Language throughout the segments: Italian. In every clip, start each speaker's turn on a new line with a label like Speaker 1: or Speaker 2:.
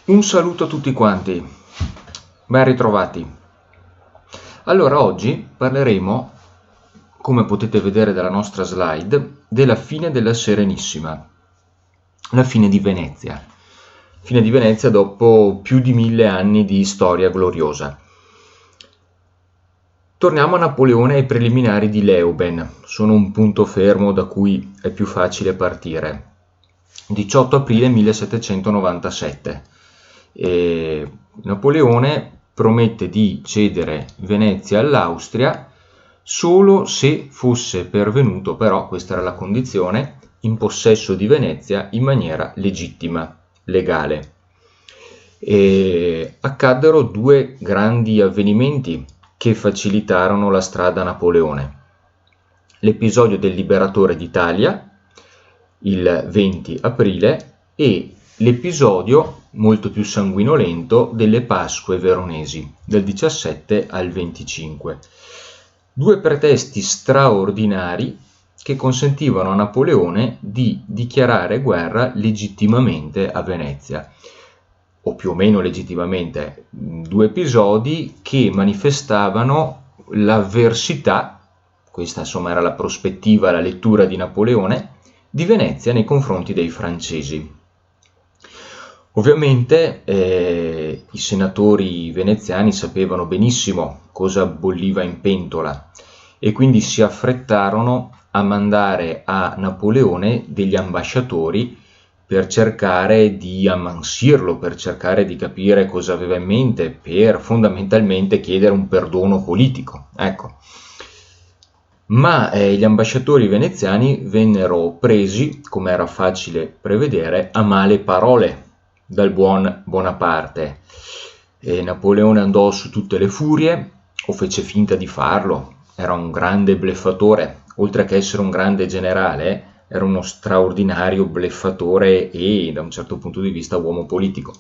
Speaker 1: Un saluto a tutti quanti, ben ritrovati. Allora, oggi parleremo, come potete vedere dalla nostra slide, della fine della Serenissima, la fine di Venezia. Fine di Venezia dopo più di 1000 anni di storia gloriosa. Torniamo a Napoleone e ai preliminari di Leoben, sono un punto fermo da cui è più facile partire. 18 aprile 1797. E Napoleone promette di cedere Venezia all'Austria solo se fosse pervenuto, però questa era la condizione, in possesso di Venezia in maniera legittima, legale. E accaddero due grandi avvenimenti che facilitarono la strada a Napoleone. L'episodio del Liberatore d'Italia, il 20 aprile, e l'episodio molto più sanguinolento delle Pasque veronesi, del 17 al 25. Due pretesti straordinari che consentivano a Napoleone di dichiarare guerra legittimamente a Venezia, o più o meno legittimamente, due episodi che manifestavano l'avversità, questa insomma era la prospettiva, la lettura di Napoleone, di Venezia nei confronti dei francesi. Ovviamente i senatori veneziani sapevano benissimo cosa bolliva in pentola e quindi si affrettarono a mandare a Napoleone degli ambasciatori per cercare di ammansirlo, per cercare di capire cosa aveva in mente, per fondamentalmente chiedere un perdono politico. Ecco. Ma gli ambasciatori veneziani vennero presi, come era facile prevedere, a male parole dal buon Bonaparte. Napoleone andò su tutte le furie, o fece finta di farlo, era un grande bleffatore, oltre che essere un grande generale, era uno straordinario bleffatore e da un certo punto di vista uomo politico.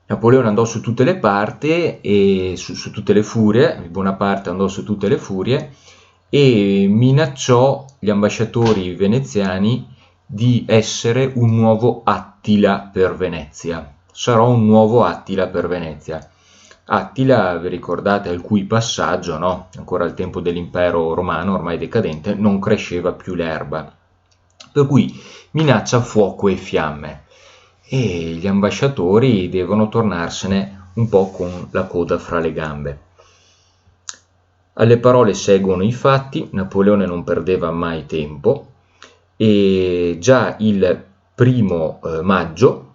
Speaker 1: Napoleone andò su tutte le parti e su tutte le furie, Bonaparte andò su tutte le furie e minacciò gli ambasciatori veneziani di essere un nuovo Attila per Venezia. Sarò un nuovo Attila per Venezia. Attila, vi ricordate, al cui passaggio, no? Ancora al tempo dell'impero romano, ormai decadente, non cresceva più l'erba. Per cui minaccia fuoco e fiamme. E gli ambasciatori devono tornarsene un po' con la coda fra le gambe. Alle parole seguono i fatti, Napoleone non perdeva mai tempo e già il 1 maggio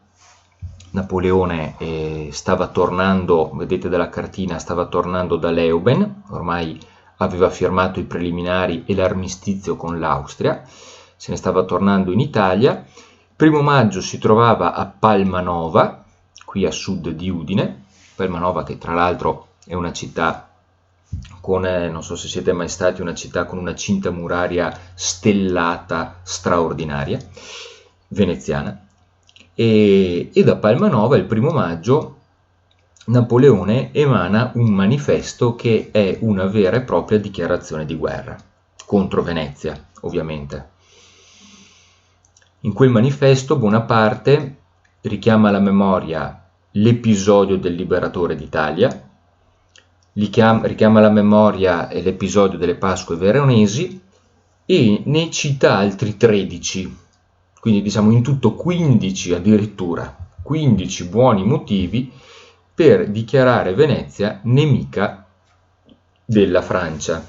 Speaker 1: Napoleone stava tornando, vedete dalla cartina, stava tornando da Leoben, ormai aveva firmato i preliminari e l'armistizio con l'Austria, se ne stava tornando in Italia. 1 maggio si trovava a Palmanova, qui a sud di Udine, Palmanova che tra l'altro è una città con, non so se siete mai stati, una città con una cinta muraria stellata straordinaria, veneziana, e da Palmanova il 1 maggio Napoleone emana un manifesto che è una vera e propria dichiarazione di guerra, contro Venezia, ovviamente. In quel manifesto Bonaparte richiama alla memoria l'episodio del Liberatore d'Italia, richiama alla memoria l'episodio delle Pasque veronesi e ne cita altri 13, quindi diciamo in tutto 15 addirittura, 15 buoni motivi per dichiarare Venezia nemica della Francia.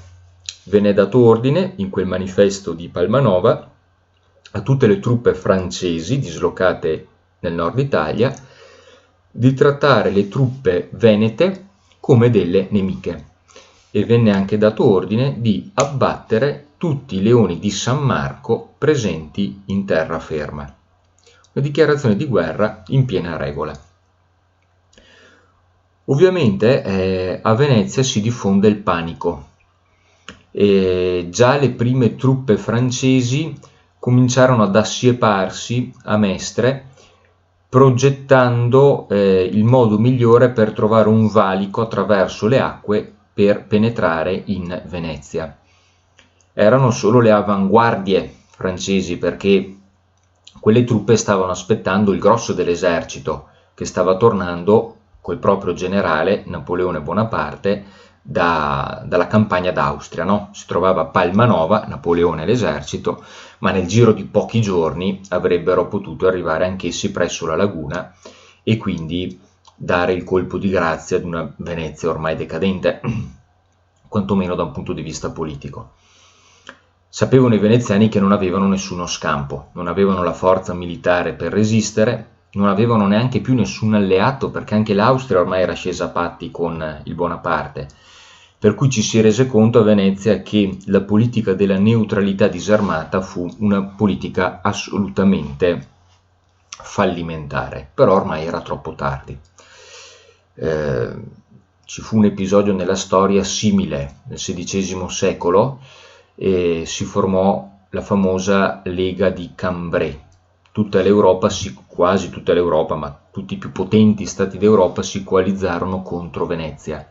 Speaker 1: Venne dato ordine in quel manifesto di Palmanova a tutte le truppe francesi dislocate nel nord Italia di trattare le truppe venete come delle nemiche e venne anche dato ordine di abbattere tutti i leoni di San Marco presenti in terraferma. Una dichiarazione di guerra in piena regola. Ovviamente a Venezia si diffonde il panico e già le prime truppe francesi cominciarono ad assieparsi a Mestre progettando il modo migliore per trovare un valico attraverso le acque per penetrare in Venezia. Erano solo le avanguardie francesi perché quelle truppe stavano aspettando il grosso dell'esercito che stava tornando col proprio generale Napoleone Bonaparte dalla campagna d'Austria, no? Si trovava a Palmanova, Napoleone e l'esercito, ma nel giro di pochi giorni avrebbero potuto arrivare anch'essi presso la laguna e quindi dare il colpo di grazia ad una Venezia ormai decadente, quantomeno da un punto di vista politico. Sapevano i veneziani che non avevano nessuno scampo, non avevano la forza militare per resistere, non avevano neanche più nessun alleato, perché anche l'Austria ormai era scesa a patti con il Bonaparte, per cui ci si rese conto a Venezia che la politica della neutralità disarmata fu una politica assolutamente fallimentare, però ormai era troppo tardi. Ci fu un episodio nella storia simile nel XVI secolo e si formò la famosa Lega di Cambrai. Tutta l'Europa, quasi tutta l'Europa, ma tutti i più potenti stati d'Europa si coalizzarono contro Venezia.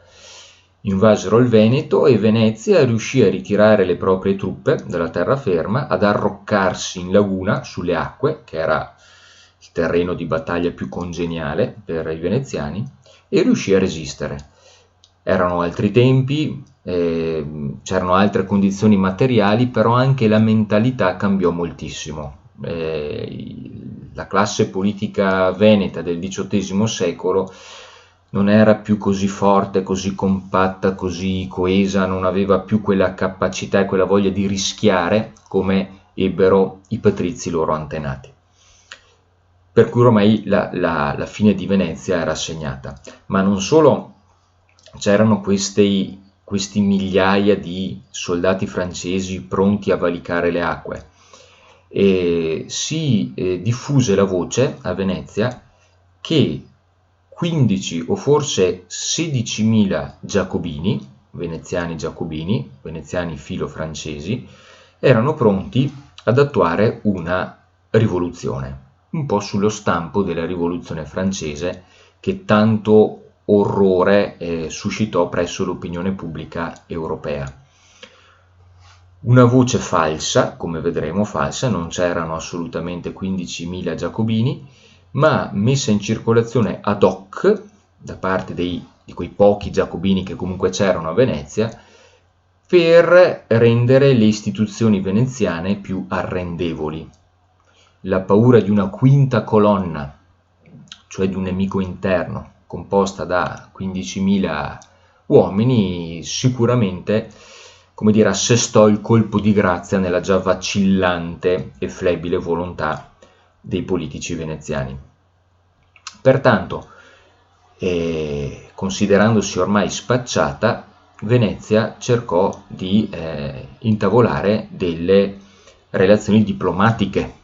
Speaker 1: Invasero il Veneto e Venezia riuscì a ritirare le proprie truppe dalla terraferma, ad arroccarsi in laguna sulle acque, che era il terreno di battaglia più congeniale per i veneziani, e riuscì a resistere. Erano altri tempi, c'erano altre condizioni materiali, però anche la mentalità cambiò moltissimo. La classe politica veneta del XVIII secolo non era più così forte, così compatta, così coesa, non aveva più quella capacità e quella voglia di rischiare come ebbero i patrizi loro antenati. Per cui ormai la fine di Venezia era segnata. Ma non solo c'erano questi migliaia di soldati francesi pronti a valicare le acque, e si diffuse la voce a Venezia che 15 o forse 16.000 giacobini, veneziani filo-francesi, erano pronti ad attuare una rivoluzione, un po' sullo stampo della rivoluzione francese che tanto orrore suscitò presso l'opinione pubblica europea. Una voce falsa, come vedremo falsa, non c'erano assolutamente 15.000 giacobini, ma messa in circolazione ad hoc da parte di quei pochi giacobini che comunque c'erano a Venezia, per rendere le istituzioni veneziane più arrendevoli. La paura di una quinta colonna, cioè di un nemico interno, composta da 15.000 uomini, sicuramente, come dire, assestò il colpo di grazia nella già vacillante e flebile volontà dei politici veneziani. Pertanto, considerandosi ormai spacciata, Venezia cercò di intavolare delle relazioni diplomatiche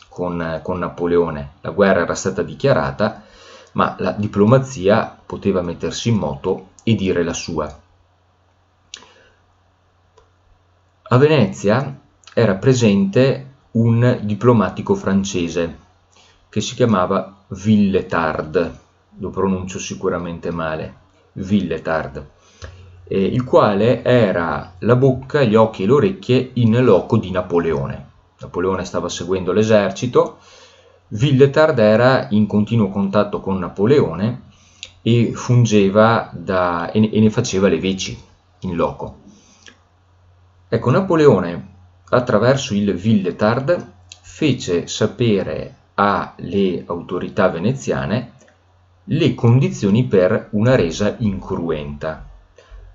Speaker 1: con Napoleone. La guerra era stata dichiarata, ma la diplomazia poteva mettersi in moto e dire la sua. A Venezia era presente un diplomatico francese che si chiamava Villetard, lo pronuncio sicuramente male, Villetard, il quale era la bocca, gli occhi e le orecchie in loco di Napoleone. Napoleone stava seguendo l'esercito, Villetard era in continuo contatto con Napoleone e fungeva e ne faceva le veci in loco. Ecco, Napoleone, attraverso il Villetard, fece sapere alle autorità veneziane le condizioni per una resa incruenta.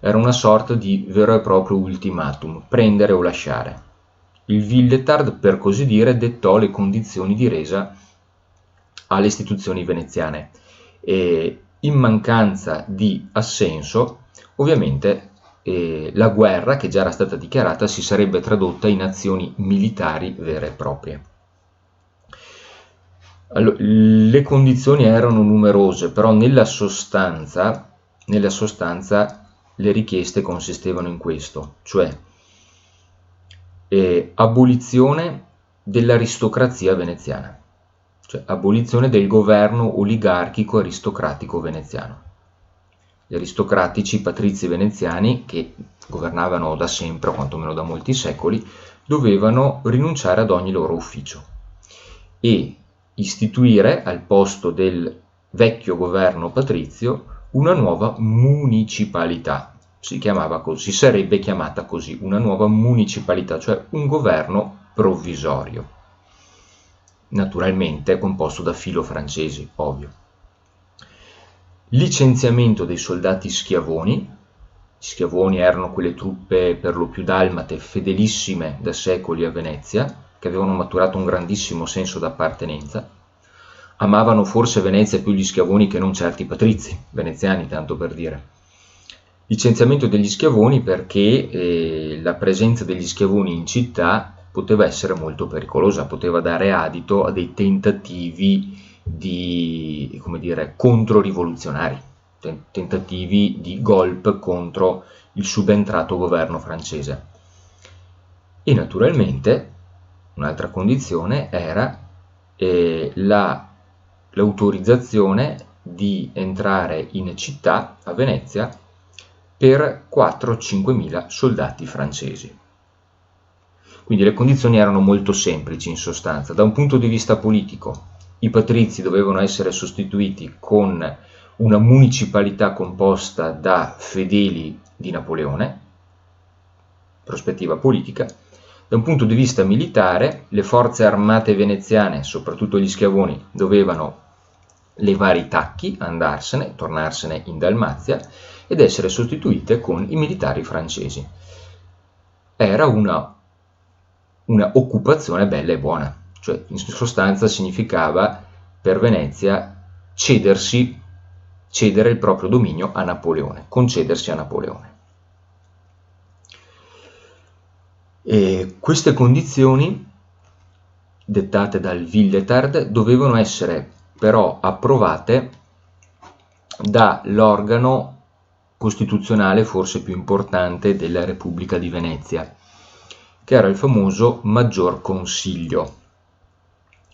Speaker 1: Era una sorta di vero e proprio ultimatum, prendere o lasciare. Il Villetard, per così dire, dettò le condizioni di resa alle istituzioni veneziane e in mancanza di assenso, ovviamente, la guerra, che già era stata dichiarata, si sarebbe tradotta in azioni militari vere e proprie. Allora, le condizioni erano numerose, però nella sostanza le richieste consistevano in questo, cioè abolizione dell'aristocrazia veneziana, cioè abolizione del governo oligarchico aristocratico veneziano. Gli aristocratici patrizi veneziani, che governavano da sempre, o quantomeno da molti secoli, dovevano rinunciare ad ogni loro ufficio e istituire al posto del vecchio governo patrizio una nuova municipalità. Si sarebbe chiamata così, una nuova municipalità, cioè un governo provvisorio, naturalmente composto da filo-francesi, ovvio. Licenziamento dei soldati schiavoni. Gli schiavoni erano quelle truppe per lo più dalmate, fedelissime da secoli a Venezia, che avevano maturato un grandissimo senso d'appartenenza. Amavano forse Venezia più gli schiavoni che non certi patrizi, veneziani tanto per dire. Licenziamento degli schiavoni perché la presenza degli schiavoni in città poteva essere molto pericolosa, poteva dare adito a dei tentativi di, come dire, controrivoluzionari, tentativi di golpe contro il subentrato governo francese. E naturalmente un'altra condizione era l'autorizzazione di entrare in città, a Venezia, per 4-5 mila soldati francesi. Quindi le condizioni erano molto semplici in sostanza. Da un punto di vista politico, i patrizi dovevano essere sostituiti con una municipalità composta da fedeli di Napoleone, prospettiva politica. Da un punto di vista militare, le forze armate veneziane, soprattutto gli schiavoni, dovevano levare i tacchi, andarsene, tornarsene in Dalmazia ed essere sostituite con i militari francesi. Era una occupazione bella e buona, cioè in sostanza significava per Venezia cedere il proprio dominio a Napoleone, concedersi a Napoleone. E queste condizioni, dettate dal Villetard, dovevano essere però approvate dall'organo costituzionale forse più importante della Repubblica di Venezia, che era il famoso Maggior Consiglio.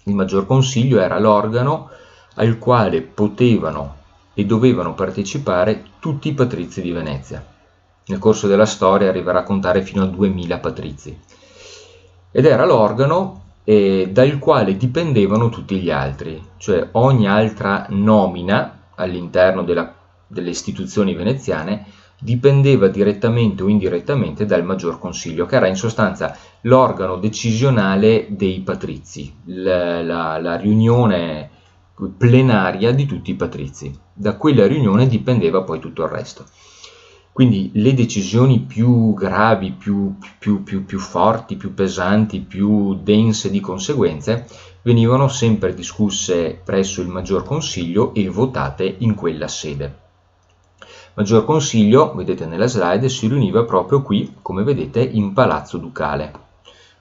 Speaker 1: Il Maggior Consiglio era l'organo al quale potevano e dovevano partecipare tutti i patrizi di Venezia. Nel corso della storia arriverà a contare fino a 2000 patrizi. Ed era l'organo dal quale dipendevano tutti gli altri, cioè ogni altra nomina all'interno delle istituzioni veneziane dipendeva direttamente o indirettamente dal Maggior Consiglio, che era in sostanza l'organo decisionale dei patrizi, la riunione plenaria di tutti i patrizi. Da quella riunione dipendeva poi tutto il resto. Quindi le decisioni più gravi, più forti, più pesanti, più dense di conseguenze venivano sempre discusse presso il Maggior Consiglio e votate in quella sede. Maggior Consiglio, vedete nella slide, si riuniva proprio qui, come vedete, in Palazzo Ducale.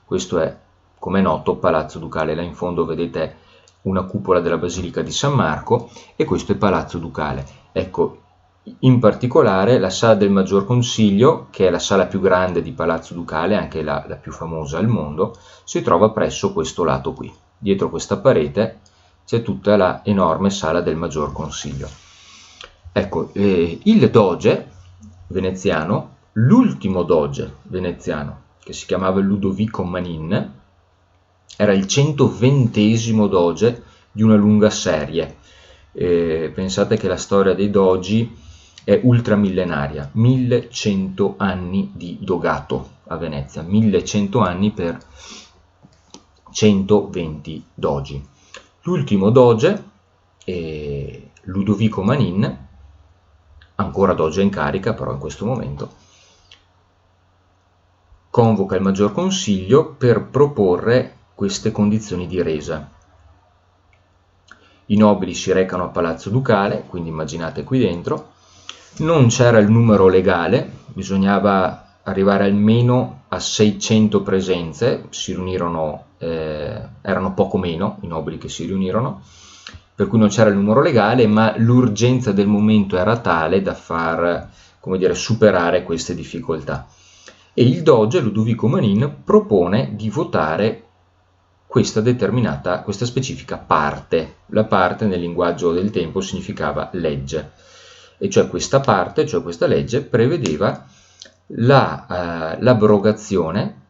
Speaker 1: Questo è, come è noto, Palazzo Ducale. Là in fondo vedete una cupola della Basilica di San Marco e questo è Palazzo Ducale. Ecco, in particolare la sala del Maggior Consiglio, che è la sala più grande di Palazzo Ducale, anche la più famosa al mondo, si trova presso questo lato qui. Dietro questa parete c'è tutta la enorme sala del Maggior Consiglio. Ecco, il doge veneziano, l'ultimo doge veneziano, che si chiamava Ludovico Manin, era il 120° doge di una lunga serie. Pensate che la storia dei dogi è ultramillenaria, 1100 anni di dogato a Venezia, 1100 anni per 120 dogi. L'ultimo doge, Ludovico Manin, ancora doge in carica però in questo momento, convoca il Maggior Consiglio per proporre queste condizioni di resa. I nobili si recano a Palazzo Ducale, quindi immaginate qui dentro, non c'era il numero legale, bisognava arrivare almeno a 600 presenze, si riunirono, erano poco meno i nobili che si riunirono, per cui non c'era il numero legale, ma l'urgenza del momento era tale da far, come dire, superare queste difficoltà. E il doge Ludovico Manin propone di votare questa specifica parte. La parte nel linguaggio del tempo significava legge, e cioè questa parte, cioè questa legge, prevedeva l'abrogazione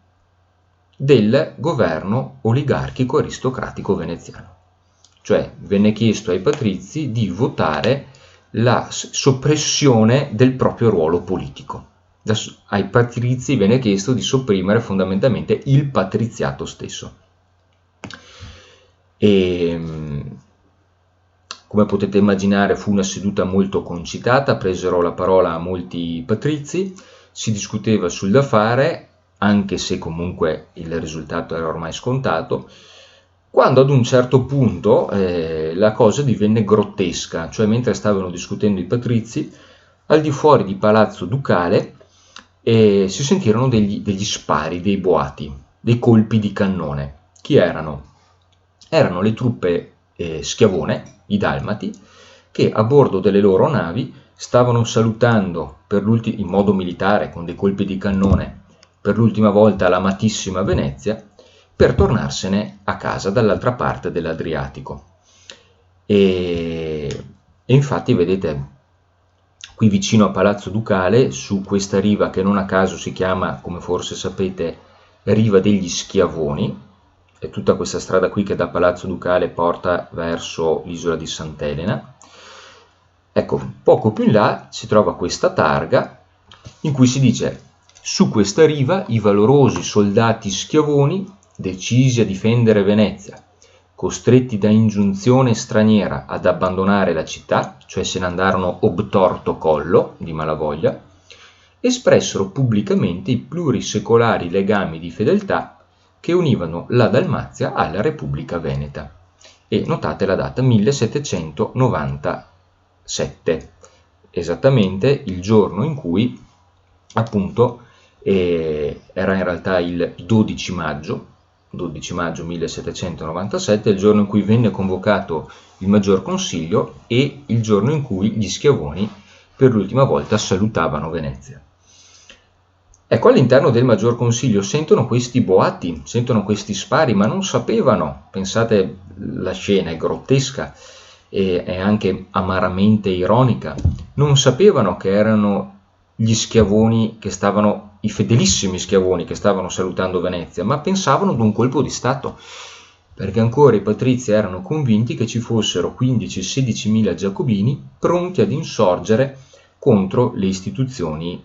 Speaker 1: del governo oligarchico aristocratico veneziano. cioè venne chiesto ai patrizi di votare la soppressione del proprio ruolo politico. Ai patrizi venne chiesto di sopprimere fondamentalmente il patriziato stesso. E, come potete immaginare, fu una seduta molto concitata, presero la parola molti patrizi, si discuteva sul da fare, anche se comunque il risultato era ormai scontato, quando ad un certo punto la cosa divenne grottesca, cioè mentre stavano discutendo i patrizi, al di fuori di Palazzo Ducale si sentirono degli spari, dei boati, dei colpi di cannone. Chi erano? Erano le truppe schiavone, i dalmati, che a bordo delle loro navi stavano salutando in modo militare con dei colpi di cannone per l'ultima volta l'amatissima Venezia, per tornarsene a casa dall'altra parte dell'Adriatico. E infatti vedete qui vicino a Palazzo Ducale, su questa riva che non a caso si chiama, come forse sapete, Riva degli Schiavoni, è tutta questa strada qui che da Palazzo Ducale porta verso l'isola di Sant'Elena. Ecco, poco più in là si trova questa targa in cui si dice: su questa riva i valorosi soldati schiavoni, decisi a difendere Venezia, costretti da ingiunzione straniera ad abbandonare la città, cioè se ne andarono obtorto collo di malavoglia, espressero pubblicamente i plurisecolari legami di fedeltà che univano la Dalmazia alla Repubblica Veneta. E notate la data 1797, esattamente il giorno in cui appunto era in realtà il 12 maggio 1797, il giorno in cui venne convocato il Maggior Consiglio e il giorno in cui gli Schiavoni per l'ultima volta salutavano Venezia. Ecco, all'interno del Maggior Consiglio sentono questi boati, sentono questi spari, ma non sapevano, pensate, la scena è grottesca e è anche amaramente ironica, non sapevano che erano gli schiavoni che stavano, i fedelissimi schiavoni che stavano salutando Venezia, ma pensavano ad un colpo di Stato, perché ancora i patrizi erano convinti che ci fossero 15-16 mila giacobini pronti ad insorgere contro le istituzioni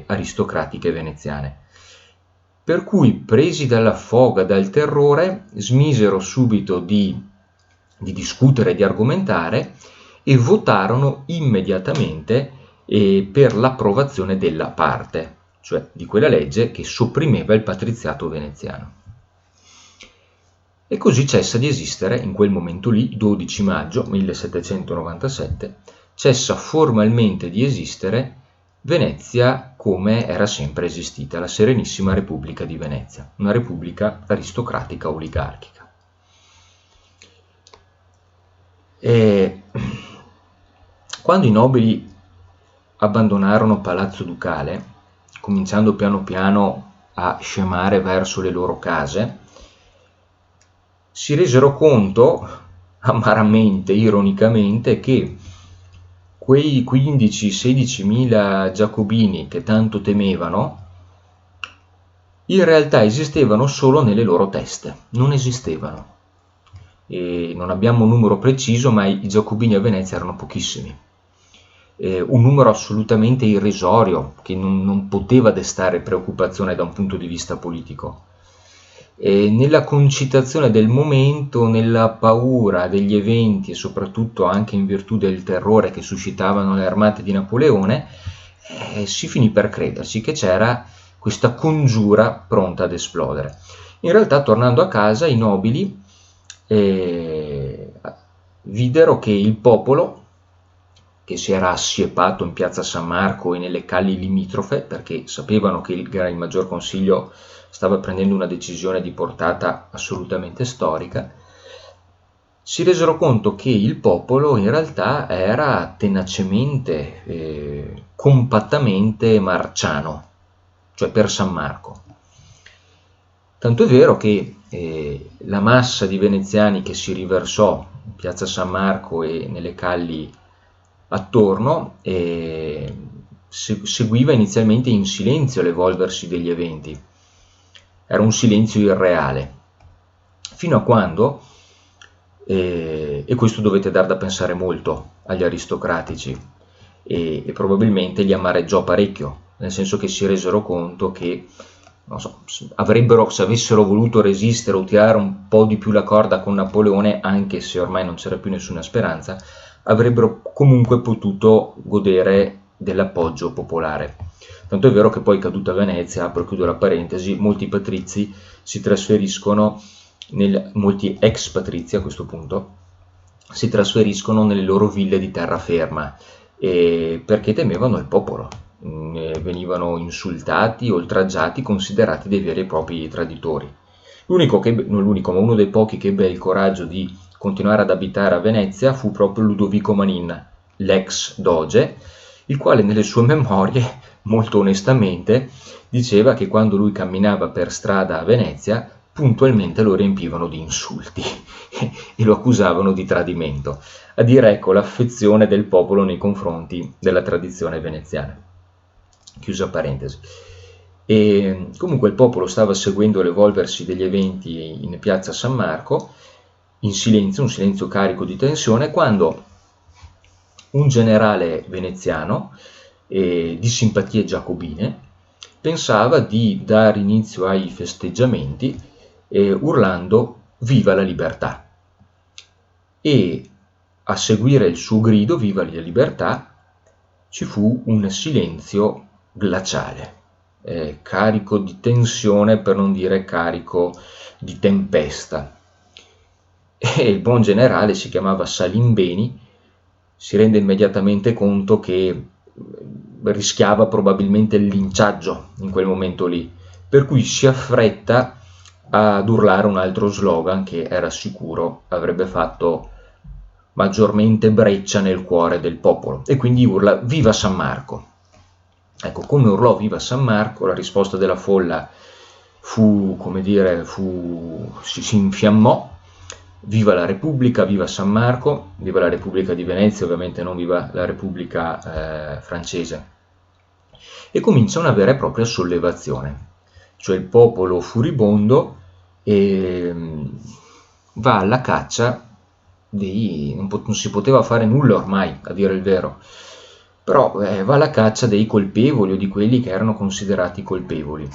Speaker 1: aristocratiche veneziane. Per cui, presi dalla foga, dal terrore, smisero subito di discutere, di argomentare e votarono immediatamente per l'approvazione della parte, cioè di quella legge che sopprimeva il patriziato veneziano. E così cessa di esistere in quel momento lì, 12 maggio 1797, cessa formalmente di esistere Venezia come era sempre esistita, la Serenissima Repubblica di Venezia, una repubblica aristocratica oligarchica. E quando i nobili abbandonarono Palazzo Ducale, cominciando piano piano a scemare verso le loro case, si resero conto, amaramente, ironicamente, che quei 15-16 mila giacobini che tanto temevano, in realtà esistevano solo nelle loro teste, non esistevano. E non abbiamo un numero preciso, ma i giacobini a Venezia erano pochissimi. Un numero assolutamente irrisorio, che non poteva destare preoccupazione da un punto di vista politico. Nella concitazione del momento, nella paura degli eventi e soprattutto anche in virtù del terrore che suscitavano le armate di Napoleone, si finì per crederci che c'era questa congiura pronta ad esplodere. In realtà, tornando a casa, i nobili videro che il popolo, che si era assiepato in piazza San Marco e nelle calli limitrofe, perché sapevano che il Maggior Consiglio stava prendendo una decisione di portata assolutamente storica, si resero conto che il popolo in realtà era tenacemente, compattamente marciano, cioè per San Marco. Tanto è vero che la massa di veneziani che si riversò in piazza San Marco e nelle calli attorno seguiva inizialmente in silenzio l'evolversi degli eventi. Era un silenzio irreale, fino a quando e questo dovette dar da pensare molto agli aristocratici e probabilmente li amareggiò parecchio, nel senso che si resero conto che non so, avrebbero, se avessero voluto resistere o tirare un po' di più la corda con Napoleone, anche se ormai non c'era più nessuna speranza, avrebbero comunque potuto godere dell'appoggio popolare. Tanto è vero che poi, caduta Venezia, apro e chiudo la parentesi, molti patrizi si trasferiscono, molti ex patrizi a questo punto, si trasferiscono nelle loro ville di terraferma, perché temevano il popolo. Venivano insultati, oltraggiati, considerati dei veri e propri traditori. Non l'unico, ma uno dei pochi che ebbe il coraggio di continuare ad abitare a Venezia fu proprio Ludovico Manin, l'ex doge, il quale nelle sue memorie, molto onestamente, diceva che quando lui camminava per strada a Venezia, puntualmente lo riempivano di insulti e lo accusavano di tradimento, a dire ecco l'affezione del popolo nei confronti della tradizione veneziana. Chiusa parentesi. E comunque il popolo stava seguendo l'evolversi degli eventi in piazza San Marco in silenzio, un silenzio carico di tensione, quando un generale veneziano di simpatie giacobine pensava di dare inizio ai festeggiamenti urlando "Viva la libertà!" e a seguire il suo grido "Viva la libertà!" ci fu un silenzio glaciale, carico di tensione, per non dire carico di tempesta. E il buon generale, si chiamava Salimbeni, si rende immediatamente conto che rischiava probabilmente il linciaggio in quel momento lì, per cui si affretta ad urlare un altro slogan che era sicuro avrebbe fatto maggiormente breccia nel cuore del popolo, e quindi urla "Viva San Marco!". Ecco, come urlò "Viva San Marco", la risposta della folla fu, come dire, si infiammò: "Viva la Repubblica, viva San Marco!", viva la Repubblica di Venezia, ovviamente non viva la Repubblica francese. E comincia una vera e propria sollevazione, cioè il popolo furibondo va alla caccia non si poteva fare nulla ormai, a dire il vero, però va alla caccia dei colpevoli o di quelli che erano considerati colpevoli,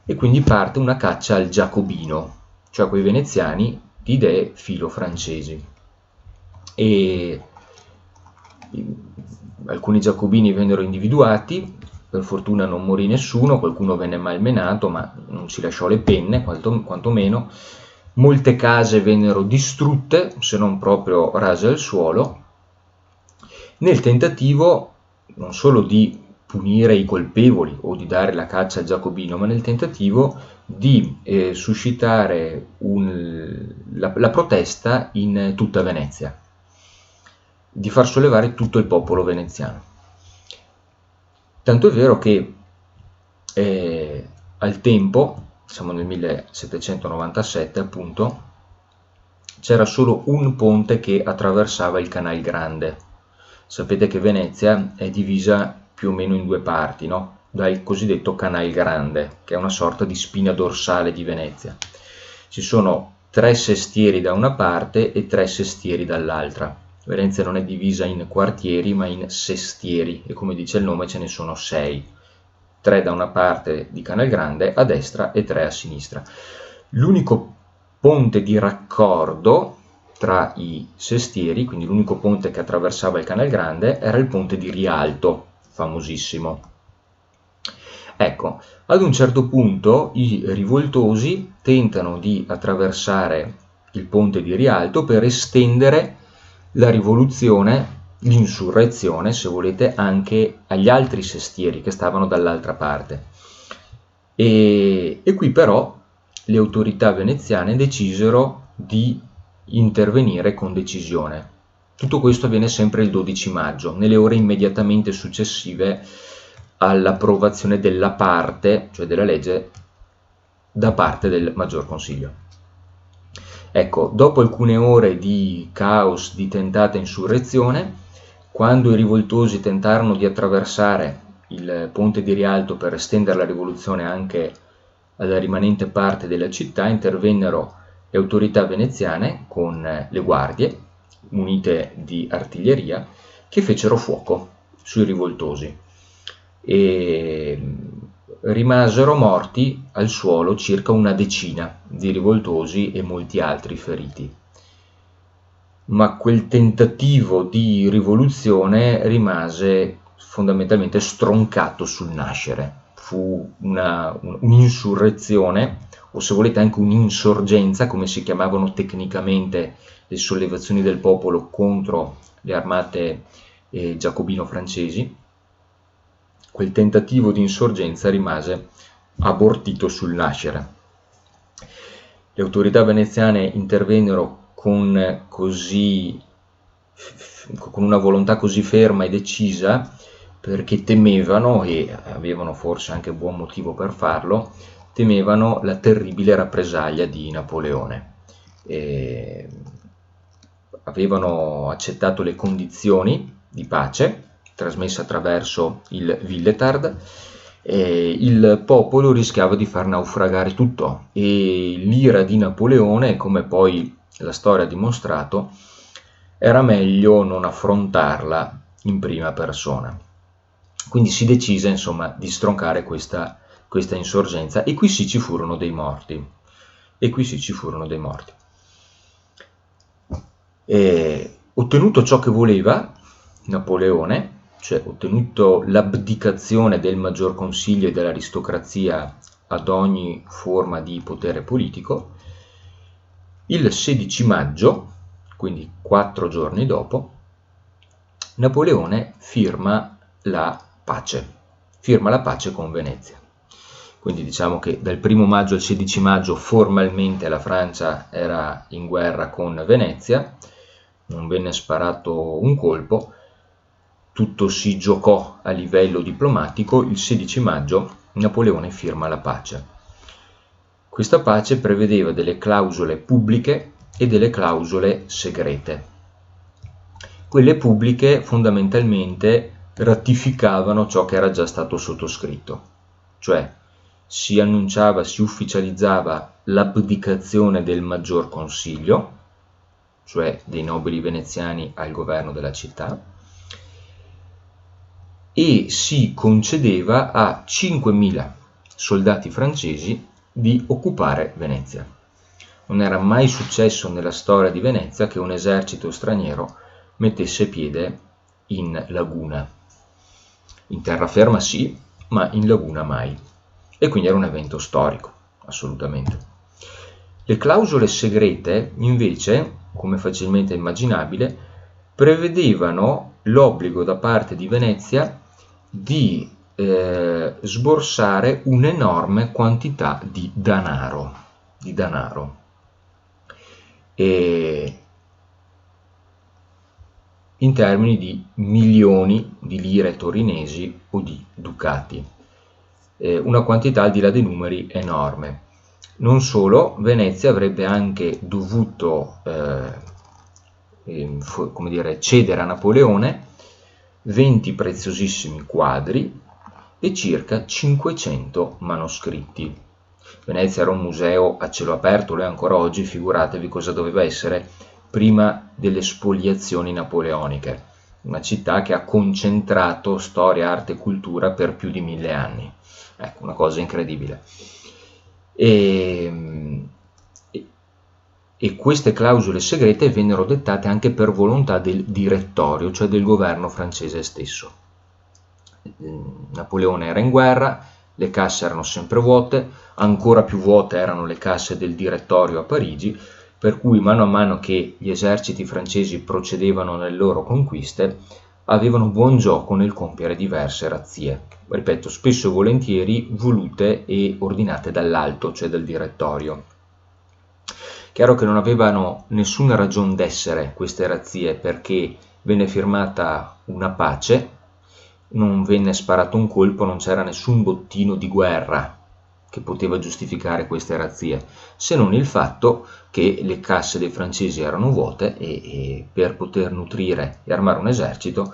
Speaker 1: e quindi parte una caccia al giacobino, cioè a quei veneziani di idee filo-francesi. E alcuni giacobini vennero individuati, per fortuna non morì nessuno, qualcuno venne malmenato, ma non ci lasciò le penne, quantomeno. Molte case vennero distrutte, se non proprio rase al suolo, nel tentativo non solo di punire i colpevoli o di dare la caccia al giacobino, ma nel tentativo di suscitare la protesta in tutta Venezia, di far sollevare tutto il popolo veneziano. Tanto è vero che al tempo, siamo nel 1797 appunto, c'era solo un ponte che attraversava il Canal Grande. Sapete che Venezia è divisa più o meno in due parti, no? Dal cosiddetto Canal Grande, che è una sorta di spina dorsale di Venezia. Ci sono 3 sestieri da una parte e 3 sestieri dall'altra. Venezia non è divisa in quartieri ma in sestieri, e come dice il nome ce ne sono 6. 3 da una parte di Canal Grande a destra e 3 a sinistra. L'unico ponte di raccordo tra i sestieri, quindi l'unico ponte che attraversava il Canal Grande, era il ponte di Rialto, famosissimo. Ecco, ad un certo punto i rivoltosi tentano di attraversare il ponte di Rialto per estendere la rivoluzione, l'insurrezione, se volete, anche agli altri sestieri che stavano dall'altra parte. E qui però le autorità veneziane decisero di intervenire con decisione. Tutto questo avviene sempre il 12 maggio, nelle ore immediatamente successive all'approvazione della parte, cioè della legge, da parte del Maggior Consiglio. Ecco, dopo alcune ore di caos, di tentata insurrezione, quando i rivoltosi tentarono di attraversare il ponte di Rialto per estendere la rivoluzione anche alla rimanente parte della città, intervennero le autorità veneziane con le guardie munite di artiglieria che fecero fuoco sui rivoltosi e rimasero morti al suolo circa una decina di rivoltosi e molti altri feriti. Ma quel tentativo di rivoluzione rimase fondamentalmente stroncato sul nascere. Fu un'insurrezione, o se volete anche un'insorgenza, come si chiamavano tecnicamente le sollevazioni del popolo contro le armate giacobino-francesi. Quel tentativo di insorgenza rimase abortito sul nascere. Le autorità veneziane intervennero con una volontà così ferma e decisa perché temevano, e avevano forse anche buon motivo per farlo, temevano la terribile rappresaglia di Napoleone. Avevano accettato le condizioni di pace trasmesse attraverso il Villetard, il popolo rischiava di far naufragare tutto e l'ira di Napoleone, come poi la storia ha dimostrato, era meglio non affrontarla in prima persona. Quindi si decise insomma di stroncare questa insorgenza, e qui sì ci furono dei morti. Ottenuto ciò che voleva Napoleone, cioè ottenuto l'abdicazione del maggior consiglio e dell'aristocrazia ad ogni forma di potere politico, il 16 maggio, quindi 4 giorni dopo, Napoleone firma la pace con Venezia. Quindi diciamo che dal 1 maggio al 16 maggio formalmente la Francia era in guerra con Venezia, non venne sparato un colpo, tutto si giocò a livello diplomatico. Il 16 maggio Napoleone firma la pace. Questa pace prevedeva delle clausole pubbliche e delle clausole segrete. Quelle pubbliche fondamentalmente ratificavano ciò che era già stato sottoscritto, cioè si annunciava, si ufficializzava l'abdicazione del maggior consiglio, cioè dei nobili veneziani al governo della città, e si concedeva a 5.000 soldati francesi di occupare Venezia. Non era mai successo nella storia di Venezia che un esercito straniero mettesse piede in laguna. In terraferma sì, ma in laguna mai. E quindi era un evento storico, assolutamente. Le clausole segrete, invece, come facilmente immaginabile, prevedevano l'obbligo da parte di Venezia di sborsare un'enorme quantità di danaro. E in termini di milioni di lire torinesi o di ducati, una quantità al di là dei numeri enorme. Non solo, Venezia avrebbe anche dovuto cedere a Napoleone 20 preziosissimi quadri e circa 500 manoscritti. Venezia era un museo a cielo aperto, lo è ancora oggi, figuratevi cosa doveva essere prima delle spoliazioni napoleoniche, una città che ha concentrato storia, arte e cultura per più di 1000 anni. Ecco, una cosa incredibile. E queste clausole segrete vennero dettate anche per volontà del direttorio, cioè del governo francese stesso. Napoleone era in guerra, le casse erano sempre vuote, ancora più vuote erano le casse del direttorio a Parigi, per cui mano a mano che gli eserciti francesi procedevano nelle loro conquiste, avevano buon gioco nel compiere diverse razzie, ripeto, spesso e volentieri volute e ordinate dall'alto, cioè dal direttorio. Chiaro che non avevano nessuna ragione d'essere queste razzie, perché venne firmata una pace, non venne sparato un colpo, non c'era nessun bottino di guerra che poteva giustificare queste razzie, se non il fatto che le casse dei francesi erano vuote e per poter nutrire e armare un esercito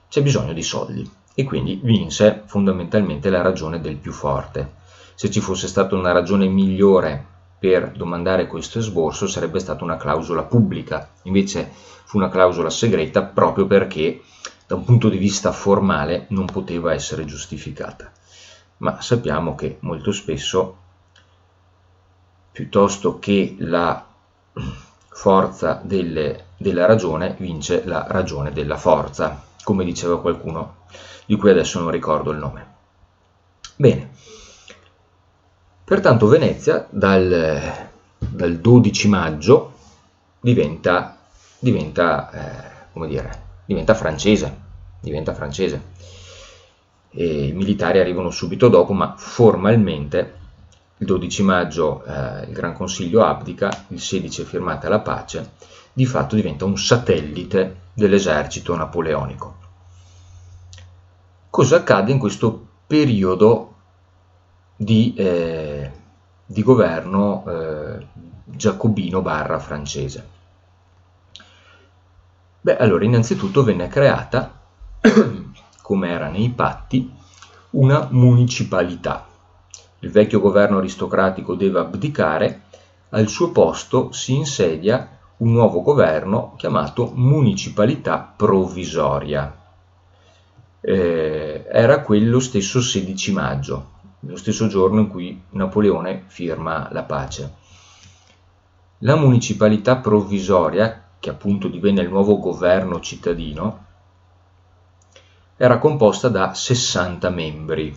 Speaker 1: c'è bisogno di soldi, e quindi vinse fondamentalmente la ragione del più forte. Se ci fosse stata una ragione migliore per domandare questo esborso sarebbe stata una clausola pubblica, invece fu una clausola segreta proprio perché da un punto di vista formale non poteva essere giustificata. Ma sappiamo che molto spesso, piuttosto che la forza della ragione, vince la ragione della forza, come diceva qualcuno di cui adesso non ricordo il nome. Bene, pertanto Venezia dal 12 maggio diventa francese. E i militari arrivano subito dopo, ma formalmente il 12 maggio il Gran Consiglio abdica, il 16 è firmata la pace, di fatto diventa un satellite dell'esercito napoleonico. Cosa accade in questo periodo di governo giacobino / francese? Beh, allora innanzitutto venne creata, come era nei patti, una municipalità. Il vecchio governo aristocratico deve abdicare, al suo posto si insedia un nuovo governo chiamato municipalità provvisoria. Era quello stesso 16 maggio, lo stesso giorno in cui Napoleone firma la pace. La municipalità provvisoria, che appunto divenne il nuovo governo cittadino, era composta da 60 membri,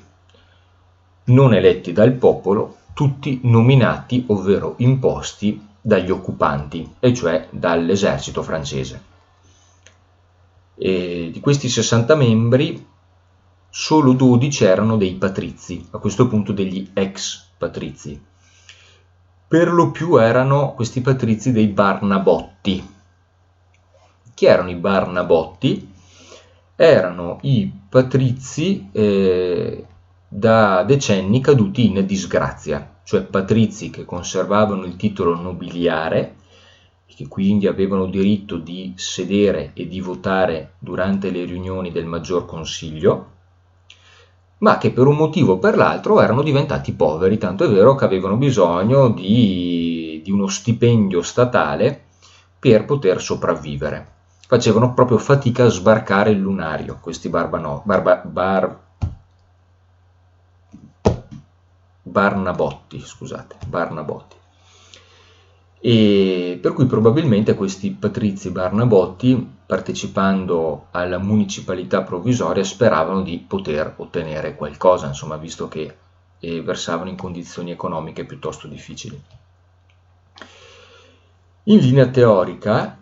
Speaker 1: non eletti dal popolo, tutti nominati, ovvero imposti dagli occupanti, e cioè dall'esercito francese. E di questi 60 membri, solo 12 erano dei patrizi, a questo punto degli ex patrizi. Per lo più erano questi patrizi dei Barnabotti. Chi erano i Barnabotti? Erano i patrizi da decenni caduti in disgrazia, cioè patrizi che conservavano il titolo nobiliare e che quindi avevano diritto di sedere e di votare durante le riunioni del Maggior Consiglio, ma che per un motivo o per l'altro erano diventati poveri, tanto è vero che avevano bisogno di uno stipendio statale per poter sopravvivere. Facevano proprio fatica a sbarcare il lunario, questi Barnabotti. E per cui probabilmente questi patrizi Barnabotti, partecipando alla municipalità provvisoria, speravano di poter ottenere qualcosa, insomma, visto che versavano in condizioni economiche piuttosto difficili. In linea teorica,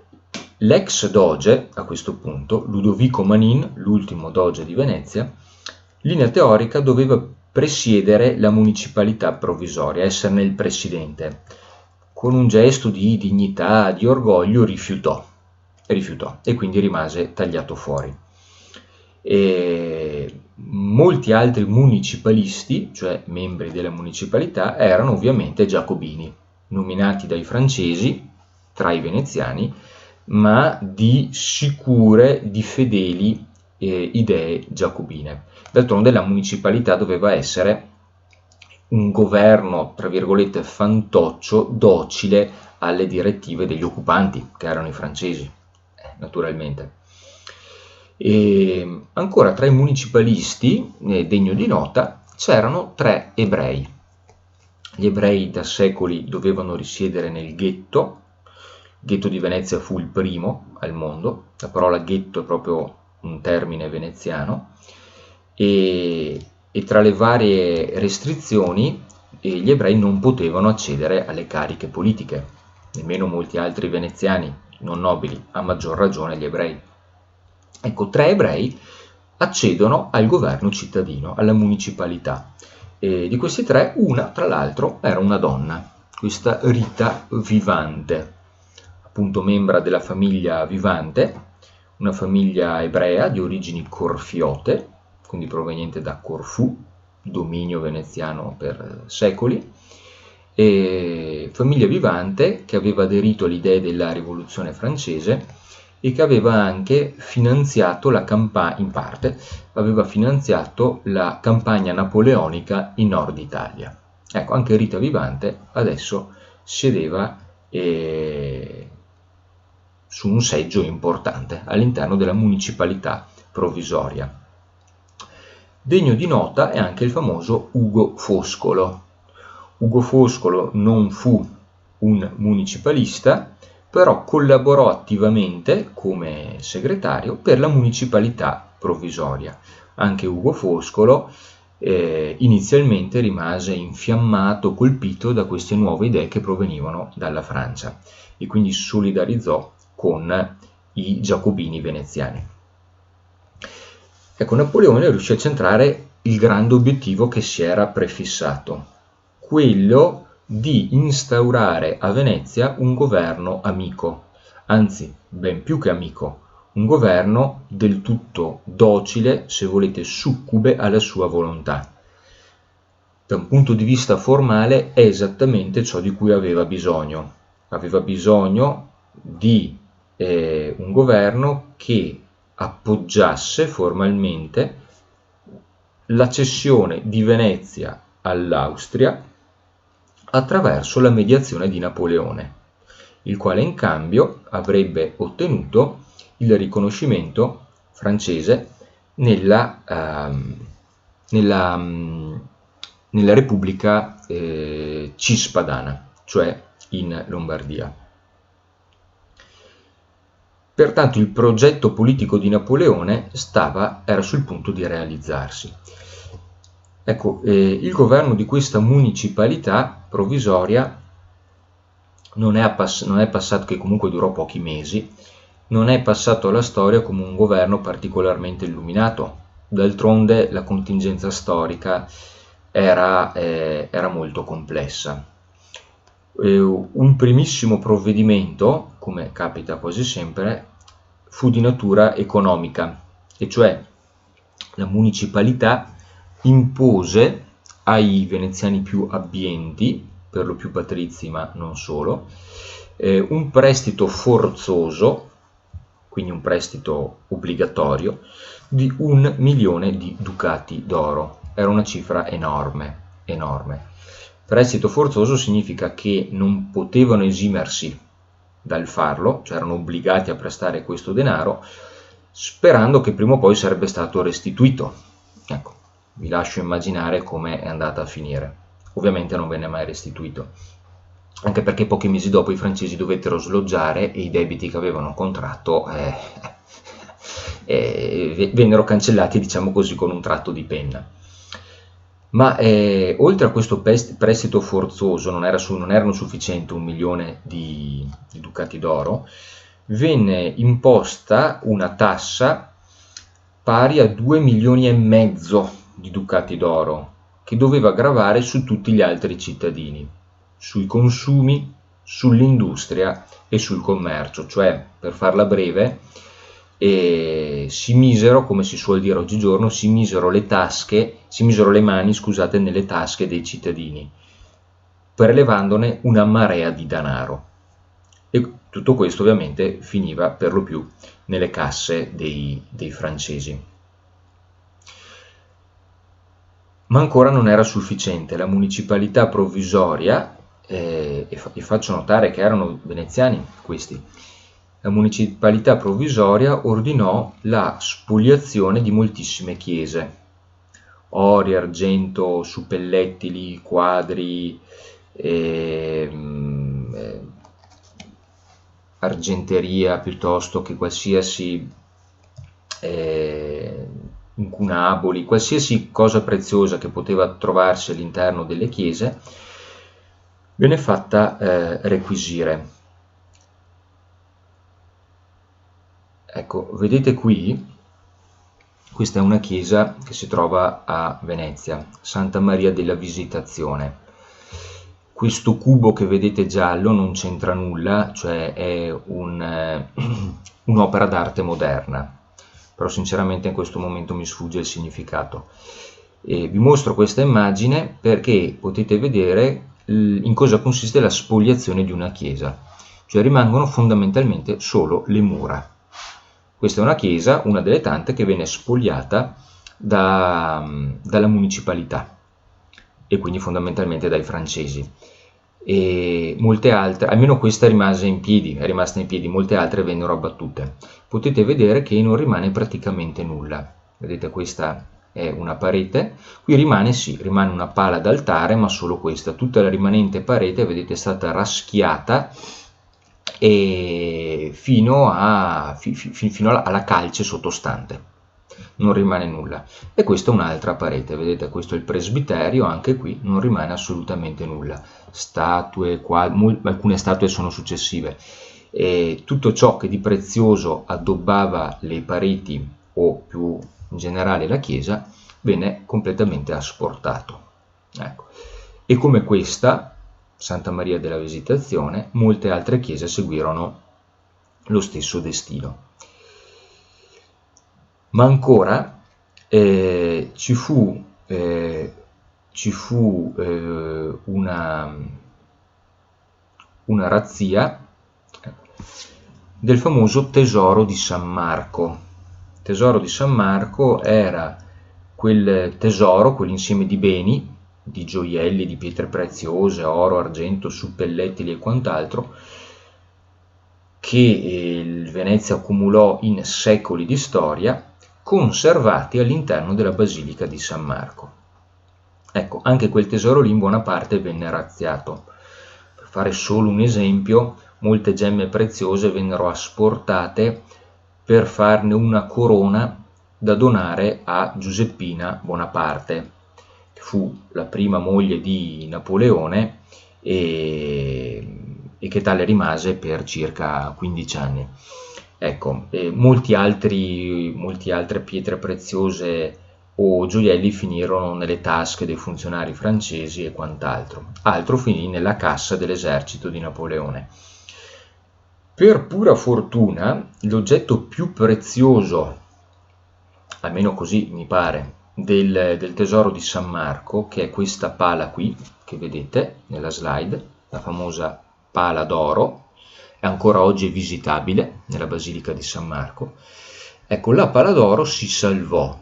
Speaker 1: l'ex doge, a questo punto, Ludovico Manin, l'ultimo doge di Venezia, in linea teorica doveva presiedere la municipalità provvisoria, esserne il presidente. Con un gesto di dignità, di orgoglio, rifiutò e quindi rimase tagliato fuori. E molti altri municipalisti, cioè membri della municipalità, erano ovviamente giacobini, nominati dai francesi tra i veneziani, ma di sicure, di fedeli idee giacobine. D'altronde la municipalità doveva essere un governo, tra virgolette, fantoccio, docile alle direttive degli occupanti, che erano i francesi, naturalmente. E ancora tra i municipalisti, degno di nota, c'erano 3 ebrei. Gli ebrei da secoli dovevano risiedere nel ghetto. Il ghetto di Venezia fu il primo al mondo, la parola ghetto è proprio un termine veneziano, e tra le varie restrizioni gli ebrei non potevano accedere alle cariche politiche, nemmeno molti altri veneziani non nobili, a maggior ragione gli ebrei. Ecco, 3 ebrei accedono al governo cittadino, alla municipalità. E di questi 3, una, tra l'altro, era una donna, questa Rita Vivante, appunto membra della famiglia Vivante, una famiglia ebrea di origini corfiote, quindi proveniente da Corfù, dominio veneziano per secoli, e famiglia Vivante che aveva aderito alle idee della rivoluzione francese e che aveva anche finanziato in parte aveva finanziato la campagna napoleonica in Nord Italia. Ecco, anche Rita Vivante adesso sedeva su un seggio importante all'interno della municipalità provvisoria. Degno di nota è anche il famoso Ugo Foscolo. Ugo Foscolo non fu un municipalista, però collaborò attivamente come segretario per la municipalità provvisoria. Anche Ugo Foscolo inizialmente rimase infiammato, colpito da queste nuove idee che provenivano dalla Francia e quindi solidarizzò con i giacobini veneziani. Ecco, Napoleone riuscì a centrare il grande obiettivo che si era prefissato, quello di instaurare a Venezia un governo amico, anzi, ben più che amico, un governo del tutto docile, se volete succube alla sua volontà. Da un punto di vista formale è esattamente ciò di cui aveva bisogno. Aveva bisogno di un governo che appoggiasse formalmente la cessione di Venezia all'Austria attraverso la mediazione di Napoleone, il quale in cambio avrebbe ottenuto il riconoscimento francese nella Repubblica Cispadana, cioè in Lombardia. Pertanto il progetto politico di Napoleone era sul punto di realizzarsi. Ecco, il governo di questa municipalità provvisoria non è passato, che comunque durò pochi mesi, non è passato alla storia come un governo particolarmente illuminato. D'altronde la contingenza storica era molto complessa. Un primissimo provvedimento, come capita quasi sempre, fu di natura economica, e cioè la municipalità impose ai veneziani più abbienti, per lo più patrizi ma non solo, un prestito forzoso, quindi un prestito obbligatorio, di 1 milione di ducati d'oro. Era una cifra enorme, enorme. Prestito forzoso significa che non potevano esimersi dal farlo, cioè erano obbligati a prestare questo denaro, sperando che prima o poi sarebbe stato restituito. Ecco, vi lascio immaginare come è andata a finire. Ovviamente non venne mai restituito, anche perché pochi mesi dopo i francesi dovettero sloggiare e i debiti che avevano contratto vennero cancellati, diciamo così, con un tratto di penna. Ma oltre a questo prestito forzoso, non erano sufficienti 1 milione di ducati d'oro, venne imposta una tassa pari a 2 milioni e mezzo di ducati d'oro, che doveva gravare su tutti gli altri cittadini, sui consumi, sull'industria e sul commercio. Cioè, per farla breve, si misero, come si suol dire oggigiorno, si misero le mani, scusate, nelle tasche dei cittadini, prelevandone una marea di denaro. E tutto questo ovviamente finiva per lo più nelle casse dei francesi. Ma ancora non era sufficiente. La municipalità provvisoria, e faccio notare che erano veneziani questi, la municipalità provvisoria ordinò la spoliazione di moltissime chiese, ori, argento, suppellettili, quadri, argenteria, piuttosto che qualsiasi incunaboli, qualsiasi cosa preziosa che poteva trovarsi all'interno delle chiese, venne fatta requisire. Ecco, vedete qui, questa è una chiesa che si trova a Venezia, Santa Maria della Visitazione. Questo cubo che vedete giallo non c'entra nulla, cioè è un'opera d'arte moderna, però sinceramente in questo momento mi sfugge il significato. E vi mostro questa immagine perché potete vedere in cosa consiste la spoliazione di una chiesa, cioè rimangono fondamentalmente solo le mura. Questa è una chiesa, una delle tante, che venne spoliata dalla municipalità e quindi fondamentalmente dai francesi. e molte altre, almeno questa rimase in piedi, è rimasta in piedi, molte altre vennero abbattute. Potete vedere che non rimane praticamente nulla. Vedete, questa è una parete, qui rimane, sì, rimane una pala d'altare, ma solo questa. Tutta la rimanente parete, vedete, è stata raschiata e fino alla calce sottostante. Non rimane nulla. E questa è un'altra parete, vedete, questo è il presbiterio, anche qui non rimane assolutamente nulla. Statue, alcune statue sono successive. E tutto ciò che di prezioso addobbava le pareti o più in generale la chiesa venne completamente asportato. Ecco. E come questa, Santa Maria della Visitazione, molte altre chiese seguirono lo stesso destino. Ma ancora ci fu una razzia del famoso tesoro di San Marco. Il tesoro di San Marco era quel tesoro, quell'insieme di beni, di gioielli, di pietre preziose, oro, argento, suppellettili e quant'altro, che il Venezia accumulò in secoli di storia, conservati all'interno della Basilica di San Marco. Ecco, anche quel tesoro lì in buona parte venne razziato. Per fare solo un esempio, molte gemme preziose vennero asportate per farne una corona da donare a Giuseppina Bonaparte, che fu la prima moglie di Napoleone e che tale rimase per circa 15 anni. Ecco, molte altre pietre preziose o gioielli finirono nelle tasche dei funzionari francesi e quant'altro. Altro finì nella cassa dell'esercito di Napoleone. Per pura fortuna, l'oggetto più prezioso, almeno così mi pare, del tesoro di San Marco, che è questa pala qui, che vedete nella slide, la famosa pala d'oro, è ancora oggi visitabile nella Basilica di San Marco. Ecco, la pala d'oro si salvò,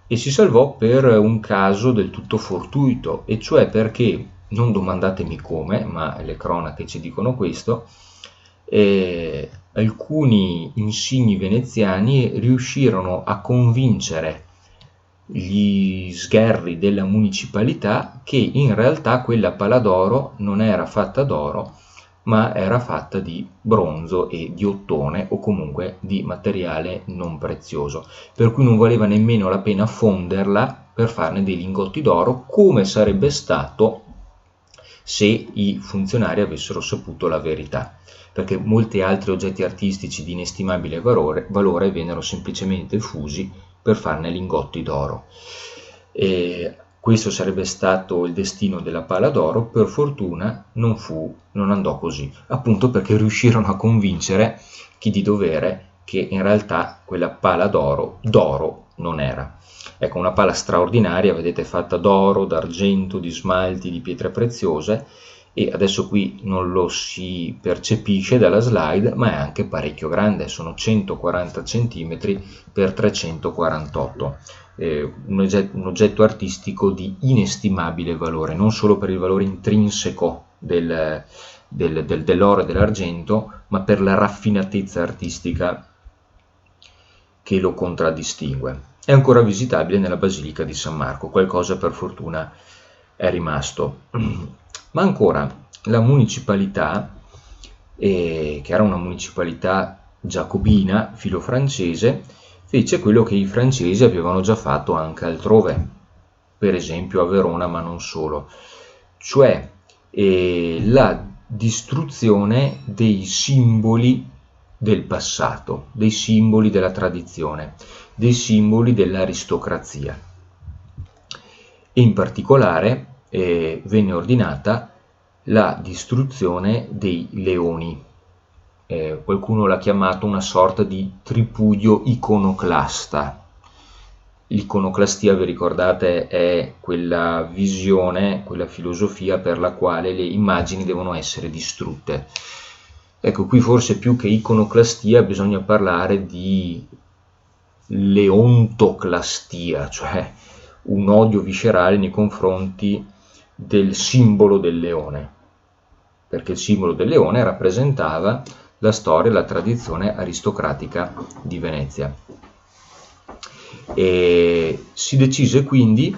Speaker 1: e si salvò per un caso del tutto fortuito, e cioè perché, non domandatemi come, ma le cronache ci dicono questo, alcuni insigni veneziani riuscirono a convincere gli sgherri della municipalità che in realtà quella pala d'oro non era fatta d'oro, ma era fatta di bronzo e di ottone, o comunque di materiale non prezioso, per cui non valeva nemmeno la pena fonderla per farne dei lingotti d'oro, come sarebbe stato se i funzionari avessero saputo la verità, perché molti altri oggetti artistici di inestimabile valore vennero semplicemente fusi per farne lingotti d'oro. Questo sarebbe stato il destino della pala d'oro. Per fortuna non andò così, appunto perché riuscirono a convincere chi di dovere che in realtà quella pala d'oro non era. Ecco, una pala straordinaria, vedete, fatta d'oro, d'argento, di smalti, di pietre preziose, e adesso qui non lo si percepisce dalla slide, ma è anche parecchio grande, sono 140 cm per 348. Un oggetto artistico di inestimabile valore, non solo per il valore intrinseco dell'oro e dell'argento, ma per la raffinatezza artistica che lo contraddistingue. È ancora visitabile nella Basilica di San Marco, qualcosa per fortuna è rimasto. Ma ancora la municipalità, che era una municipalità giacobina, filofrancese, fece quello che i francesi avevano già fatto anche altrove, per esempio a Verona, ma non solo, cioè la distruzione dei simboli del passato, dei simboli della tradizione, dei simboli dell'aristocrazia. E in particolare venne ordinata la distruzione dei leoni. Qualcuno l'ha chiamato una sorta di tripudio iconoclasta. L'iconoclastia, vi ricordate, è quella visione, quella filosofia per la quale le immagini devono essere distrutte. Ecco, qui forse più che iconoclastia bisogna parlare di leontoclastia, cioè un odio viscerale nei confronti del simbolo del leone. perché il simbolo del leone rappresentava la storia e la tradizione aristocratica di Venezia. E si decise quindi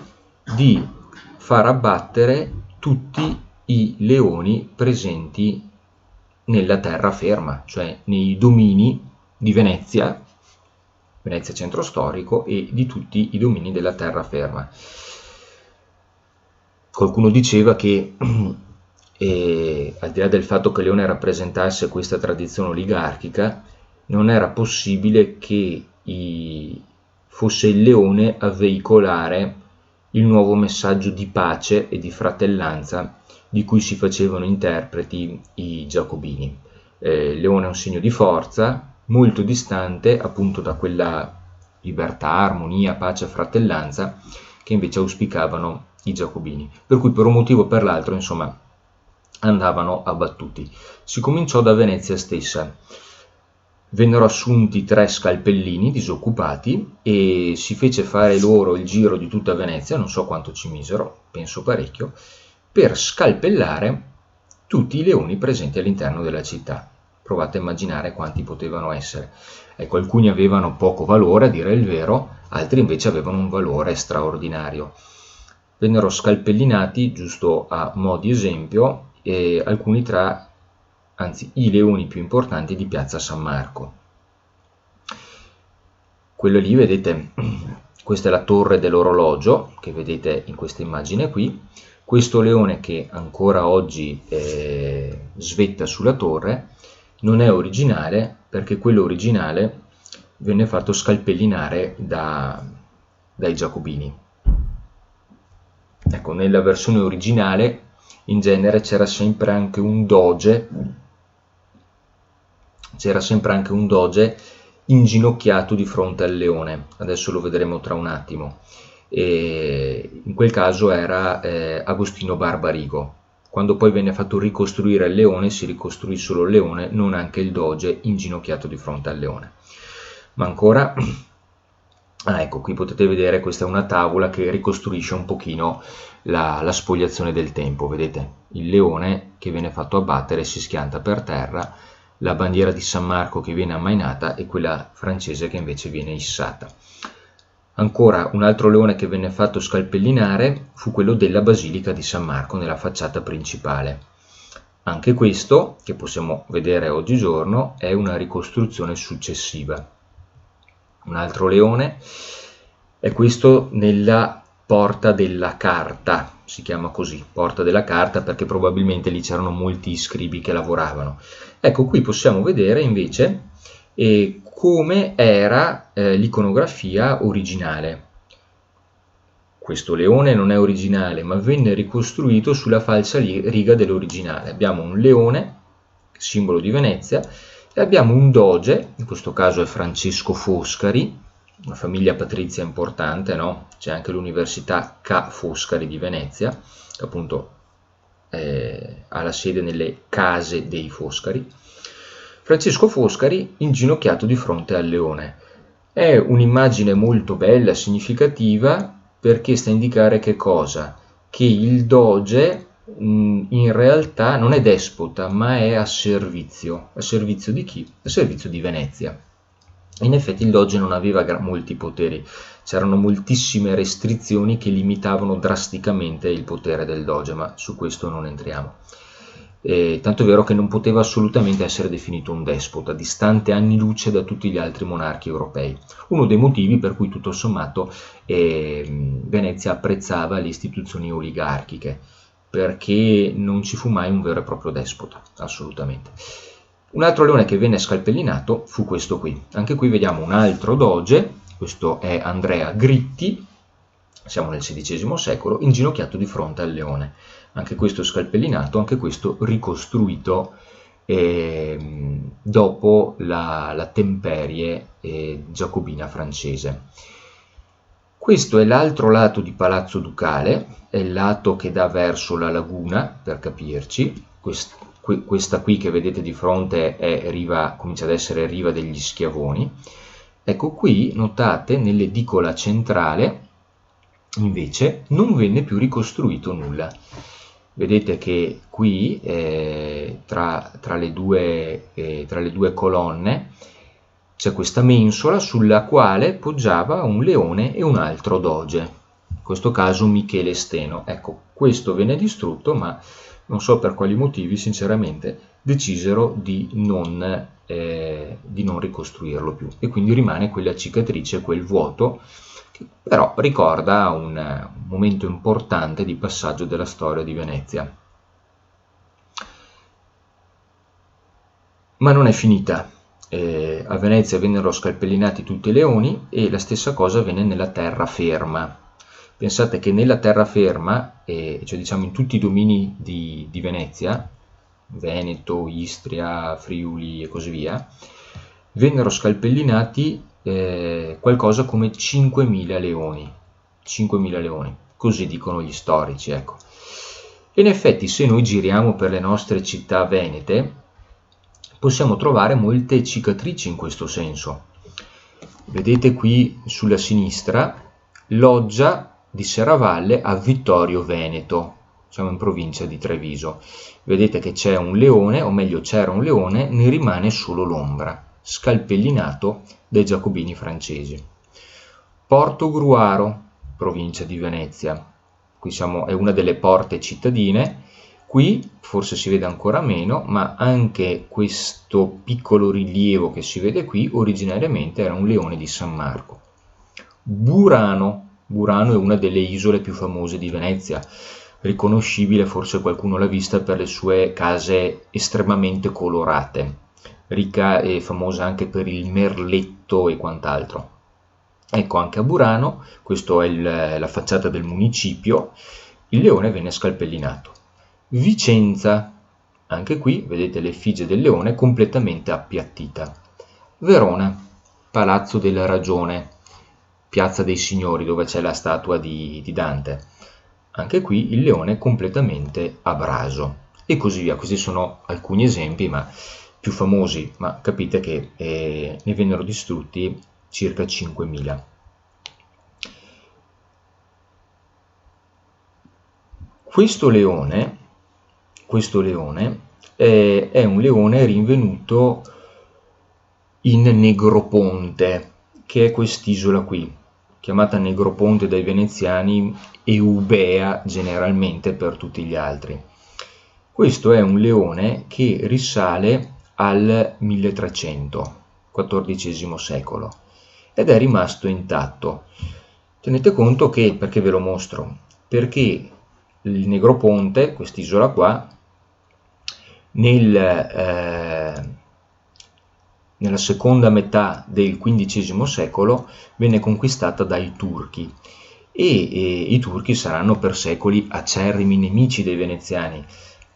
Speaker 1: di far abbattere tutti i leoni presenti nella terraferma, cioè nei domini di Venezia, Venezia centro storico, e di tutti i domini della terraferma. Qualcuno diceva che al di là del fatto che il leone rappresentasse questa tradizione oligarchica, non era possibile che fosse il leone a veicolare il nuovo messaggio di pace e di fratellanza di cui si facevano interpreti i giacobini. Il leone è un segno di forza, molto distante appunto da quella libertà, armonia, pace e fratellanza che invece auspicavano i giacobini, per cui per un motivo o per l'altro, insomma, andavano abbattuti. Si cominciò da Venezia stessa. Vennero assunti 3 scalpellini disoccupati e si fece fare loro il giro di tutta Venezia, non so quanto ci misero, penso parecchio, per scalpellare tutti i leoni presenti all'interno della città. Provate a immaginare quanti potevano essere. Ecco, alcuni avevano poco valore, a dire il vero, altri invece avevano un valore straordinario. Vennero scalpellinati, giusto a mo' di esempio, alcuni tra, anzi i leoni più importanti di Piazza San Marco. Quello lì, vedete, questa è la torre dell'orologio che vedete in questa immagine qui. Questo leone che ancora oggi svetta sulla torre non è originale, perché quello originale venne fatto scalpellinare dai giacobini. Ecco, nella versione originale in genere c'era sempre anche un doge inginocchiato di fronte al leone. Adesso lo vedremo tra un attimo. E in quel caso era Agostino Barbarigo. Quando poi venne fatto ricostruire il leone, si ricostruì solo il leone, non anche il doge inginocchiato di fronte al leone. Ma ancora, ecco, qui potete vedere, questa è una tavola che ricostruisce un pochino la spoliazione del tempo. Vedete il leone che viene fatto abbattere, si schianta per terra, la bandiera di San Marco che viene ammainata e quella francese che invece viene issata. Ancora un altro leone che venne fatto scalpellinare fu quello della Basilica di San Marco nella facciata principale. Anche questo, che possiamo vedere oggigiorno, è una ricostruzione successiva. Un altro leone è questo nella Porta della Carta, si chiama così, Porta della Carta, perché probabilmente lì c'erano molti scribi che lavoravano. Ecco, qui possiamo vedere invece come era l'iconografia originale. Questo leone non è originale, ma venne ricostruito sulla falsa riga dell'originale. Abbiamo un leone, simbolo di Venezia, e abbiamo un doge, in questo caso è Francesco Foscari, una famiglia patrizia importante, no? C'è anche l'Università Ca' Foscari di Venezia, che appunto ha la sede nelle case dei Foscari. Francesco Foscari inginocchiato di fronte al leone. È un'immagine molto bella, significativa, perché sta a indicare che cosa? Che il doge in realtà non è despota, ma è a servizio. A servizio di chi? A servizio di Venezia. In effetti il doge non aveva molti poteri, c'erano moltissime restrizioni che limitavano drasticamente il potere del doge, ma su questo non entriamo. Tanto è vero che non poteva assolutamente essere definito un despota, distante anni luce da tutti gli altri monarchi europei. Uno dei motivi per cui tutto sommato Venezia apprezzava le istituzioni oligarchiche, perché non ci fu mai un vero e proprio despota, assolutamente. Un altro leone che venne scalpellinato fu questo qui. Anche qui vediamo un altro doge, questo è Andrea Gritti, siamo nel XVI secolo, inginocchiato di fronte al leone. Anche questo scalpellinato, anche questo ricostruito dopo la temperie giacobina francese. Questo è l'altro lato di Palazzo Ducale, è il lato che dà verso la laguna, per capirci. Questa qui che vedete di fronte è comincia ad essere riva degli Schiavoni. Ecco qui, notate, nell'edicola centrale invece non venne più ricostruito nulla. Vedete che qui tra le due colonne c'è questa mensola sulla quale poggiava un leone e un altro doge, in questo caso Michele Steno. Ecco, questo venne distrutto, ma non so per quali motivi, sinceramente, decisero di non ricostruirlo più, e quindi rimane quella cicatrice, quel vuoto, che però ricorda un momento importante di passaggio della storia di Venezia. Ma non è finita. A Venezia vennero scalpellinati tutti i leoni, e la stessa cosa avvenne nella terraferma. Pensate che nella terraferma, cioè diciamo in tutti i domini di Venezia, Veneto, Istria, Friuli e così via, vennero scalpellinati qualcosa come 5.000 leoni. 5.000 leoni, così dicono gli storici, ecco. E in effetti, se noi giriamo per le nostre città venete, possiamo trovare molte cicatrici in questo senso. Vedete qui sulla sinistra Loggia di Serravalle a Vittorio Veneto, siamo in provincia di Treviso. Vedete che c'è un leone, o meglio c'era un leone, ne rimane solo l'ombra, scalpellinato dai giacobini francesi. Porto Gruaro, provincia di Venezia. Qui è una delle porte cittadine. Qui forse si vede ancora meno, ma anche questo piccolo rilievo che si vede qui originariamente era un leone di San Marco. Burano è una delle isole più famose di Venezia, riconoscibile, forse qualcuno l'ha vista, per le sue case estremamente colorate, ricca e famosa anche per il merletto e quant'altro. Ecco, anche a Burano, questa è la facciata del municipio, il leone venne scalpellinato. Vicenza, anche qui vedete l'effigie del leone completamente appiattita. Verona, Palazzo della Ragione, Piazza dei Signori, dove c'è la statua di Dante. Anche qui il leone completamente abraso, e così via. Questi sono alcuni esempi, ma più famosi, ma capite che ne vennero distrutti circa 5.000. Questo leone è un leone rinvenuto in Negroponte, che è quest'isola qui, chiamata Negroponte dai veneziani, Eubea generalmente per tutti gli altri. Questo è un leone che risale al 1300, XIV secolo, ed è rimasto intatto. Tenete conto che, perché ve lo mostro, perché il Negroponte, quest'isola qua, nella seconda metà del XV secolo venne conquistata dai turchi, e i turchi saranno per secoli acerrimi nemici dei veneziani.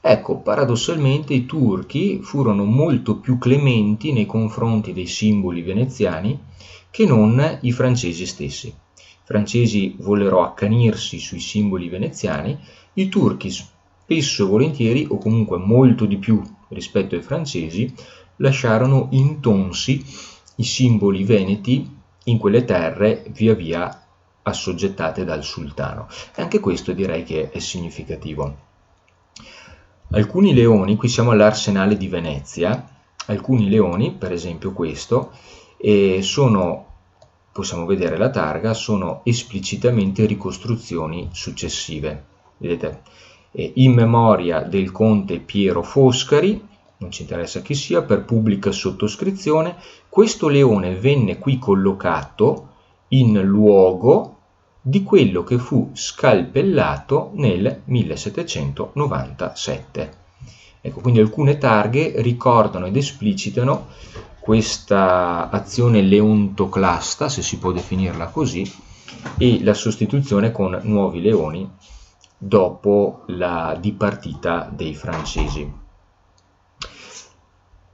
Speaker 1: Ecco, paradossalmente i turchi furono molto più clementi nei confronti dei simboli veneziani che non i francesi stessi. I francesi vollero accanirsi sui simboli veneziani, i turchi spesso e volentieri, o comunque molto di più rispetto ai francesi, lasciarono intonsi i simboli veneti in quelle terre via via assoggettate dal sultano. E anche questo direi che è significativo. Alcuni leoni, qui siamo all'Arsenale di Venezia, alcuni leoni, per esempio questo, possiamo vedere la targa, sono esplicitamente ricostruzioni successive. Vedete, in memoria del conte Piero Foscari, non ci interessa chi sia, per pubblica sottoscrizione, questo leone venne qui collocato in luogo di quello che fu scalpellato nel 1797. Ecco, quindi alcune targhe ricordano ed esplicitano questa azione leontoclasta, se si può definirla così, e la sostituzione con nuovi leoni dopo la dipartita dei francesi.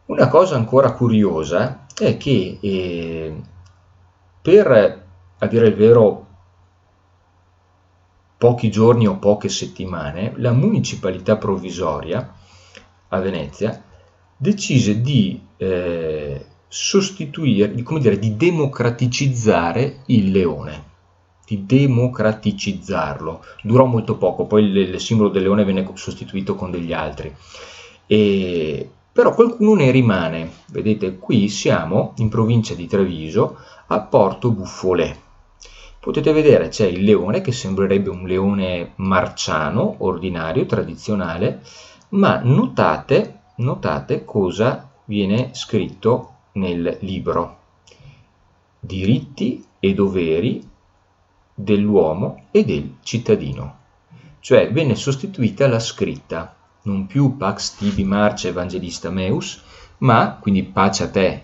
Speaker 1: Una cosa ancora curiosa è che per, a dire il vero, pochi giorni o poche settimane, la municipalità provvisoria a Venezia decise di sostituire, di democraticizzare il leone. di democraticizzarlo. Durò molto poco, poi il simbolo del leone venne sostituito con degli altri. Però qualcuno ne rimane. Vedete, qui siamo in provincia di Treviso, a Porto Buffolè. Potete vedere c'è il leone che sembrerebbe un leone marciano, ordinario, tradizionale, ma notate cosa viene scritto nel libro. Diritti e doveri dell'uomo e del cittadino. Cioè venne sostituita la scritta, non più Pax tibi Marce Evangelista Meus, ma, quindi pace a te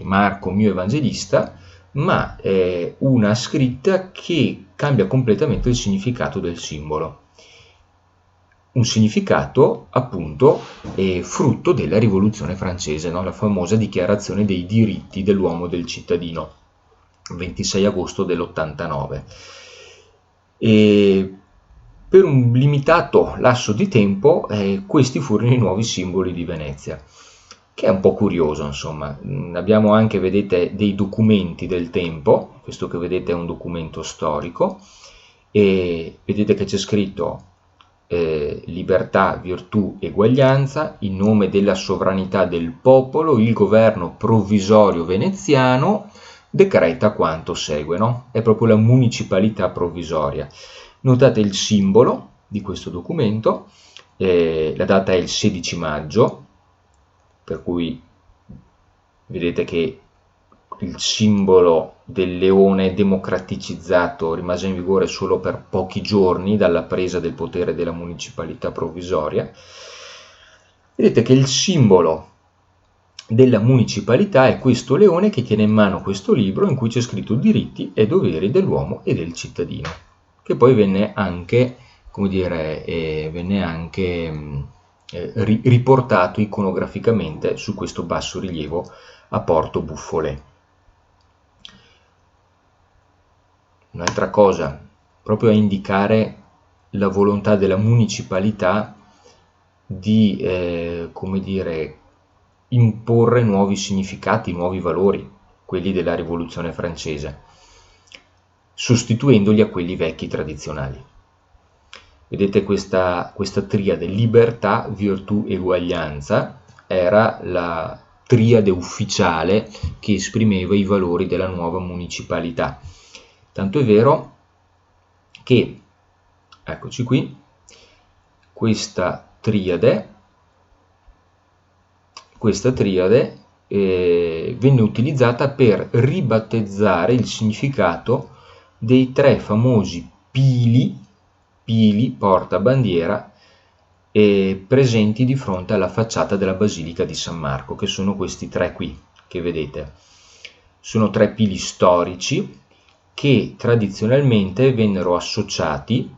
Speaker 1: Marco mio Evangelista, ma una scritta che cambia completamente il significato del simbolo. Un significato appunto frutto della Rivoluzione francese, no? La famosa dichiarazione dei diritti dell'uomo e del cittadino, 26 agosto dell'89. E per un limitato lasso di tempo questi furono i nuovi simboli di Venezia, che è un po' curioso, insomma. Abbiamo anche, vedete, dei documenti del tempo. Questo che vedete è un documento storico, e vedete che c'è scritto libertà, virtù, eguaglianza, in nome della sovranità del popolo, il governo provvisorio veneziano decreta quanto segue, no? È proprio la municipalità provvisoria. Notate il simbolo di questo documento, la data è il 16 maggio, per cui vedete che il simbolo del leone democraticizzato rimase in vigore solo per pochi giorni dalla presa del potere della municipalità provvisoria. Vedete che il simbolo della municipalità è questo leone che tiene in mano questo libro in cui c'è scritto diritti e doveri dell'uomo e del cittadino, che poi venne anche, come dire, riportato iconograficamente su questo basso rilievo a Porto Buffolè. Un'altra cosa, proprio a indicare la volontà della municipalità di, come dire, imporre nuovi significati, nuovi valori, quelli della Rivoluzione francese, sostituendoli a quelli vecchi tradizionali. Vedete questa triade libertà, virtù, eguaglianza era la triade ufficiale che esprimeva i valori della nuova municipalità. Tanto è vero che, eccoci qui, questa triade venne utilizzata per ribattezzare il significato dei tre famosi pili portabandiera presenti di fronte alla facciata della Basilica di San Marco, che sono questi tre qui che vedete. Sono tre pili storici che tradizionalmente vennero associati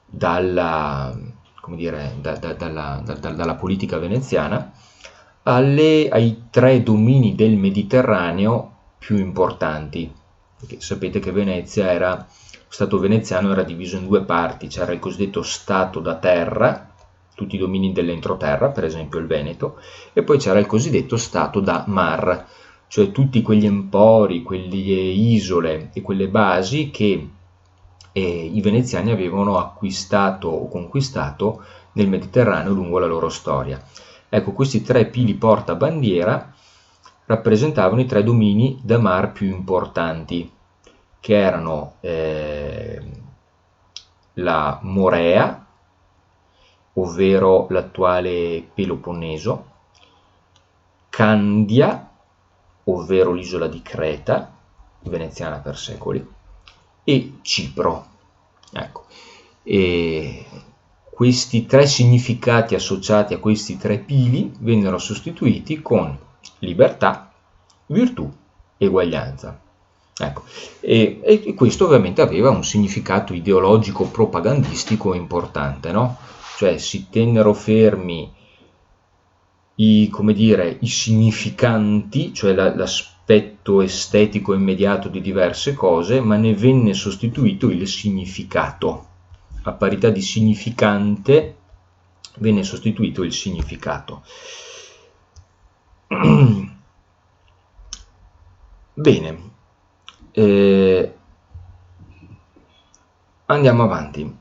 Speaker 1: dalla politica veneziana ai tre domini del Mediterraneo più importanti. Perché sapete che Venezia lo Stato veneziano era diviso in due parti: c'era il cosiddetto Stato da terra, tutti i domini dell'entroterra, per esempio il Veneto, e poi c'era il cosiddetto Stato da mar, cioè tutti quegli empori, quelle isole e quelle basi che i veneziani avevano acquistato o conquistato nel Mediterraneo lungo la loro storia. Ecco, questi tre pili portabandiera rappresentavano i tre domini da mar più importanti, che erano la Morea, ovvero l'attuale Peloponneso, Candia, ovvero l'isola di Creta, veneziana per secoli, e Cipro. Ecco, e questi tre significati associati a questi tre pili vennero sostituiti con libertà, virtù, eguaglianza. Ecco, e questo ovviamente aveva un significato ideologico propagandistico importante, no? Cioè si tennero fermi i significanti, cioè l'aspetto estetico immediato di diverse cose, ma ne venne sostituito il significato. A parità di significante venne sostituito il significato. Bene, Andiamo avanti.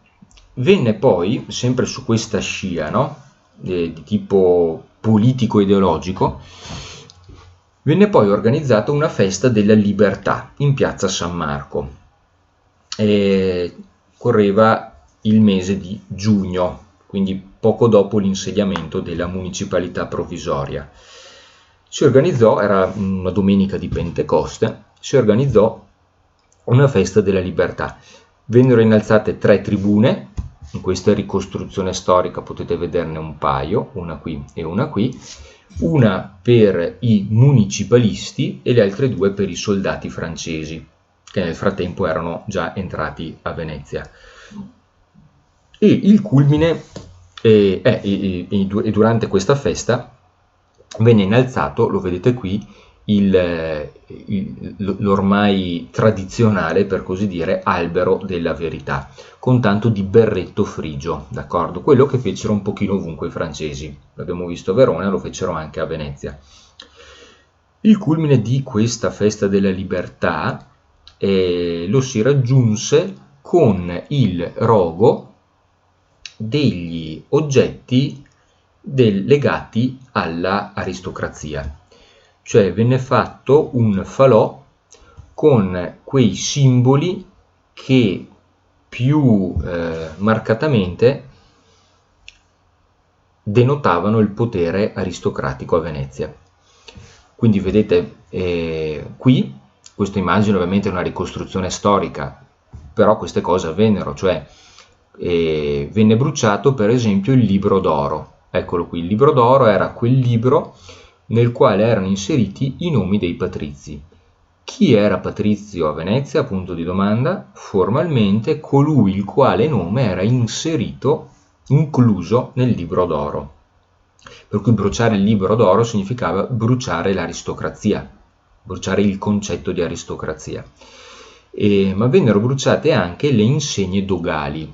Speaker 1: Venne poi, sempre su questa scia, no? Di tipo politico-ideologico, venne poi organizzata una festa della libertà in piazza San Marco. Correva il mese di giugno, quindi poco dopo l'insediamento della municipalità provvisoria. Si organizzò, era una domenica di Pentecoste, si organizzò una festa della libertà. Vennero innalzate 3 tribune, in questa ricostruzione storica potete vederne un paio, una qui e una qui, una per i municipalisti e le altre 2 per i soldati francesi, che nel frattempo erano già entrati a Venezia. E il culmine, durante questa festa, venne innalzato, lo vedete qui, l'ormai tradizionale, per così dire, albero della verità, con tanto di berretto frigio, d'accordo? Quello che fecero un pochino ovunque i francesi, l'abbiamo visto a Verona, lo fecero anche a Venezia. Il culmine di questa festa della libertà lo si raggiunse con il rogo degli oggetti legati alla aristocrazia, cioè venne fatto un falò con quei simboli che più marcatamente denotavano il potere aristocratico a Venezia. Quindi vedete qui, questa immagine ovviamente è una ricostruzione storica, però queste cose avvennero, cioè venne bruciato per esempio il libro d'oro. Eccolo qui, il libro d'oro era quel libro nel quale erano inseriti i nomi dei patrizi. Chi era patrizio a Venezia? Punto di domanda. Formalmente colui il quale nome era incluso nel libro d'oro. Per cui bruciare il libro d'oro significava bruciare l'aristocrazia, bruciare il concetto di aristocrazia. Ma vennero bruciate anche le insegne dogali,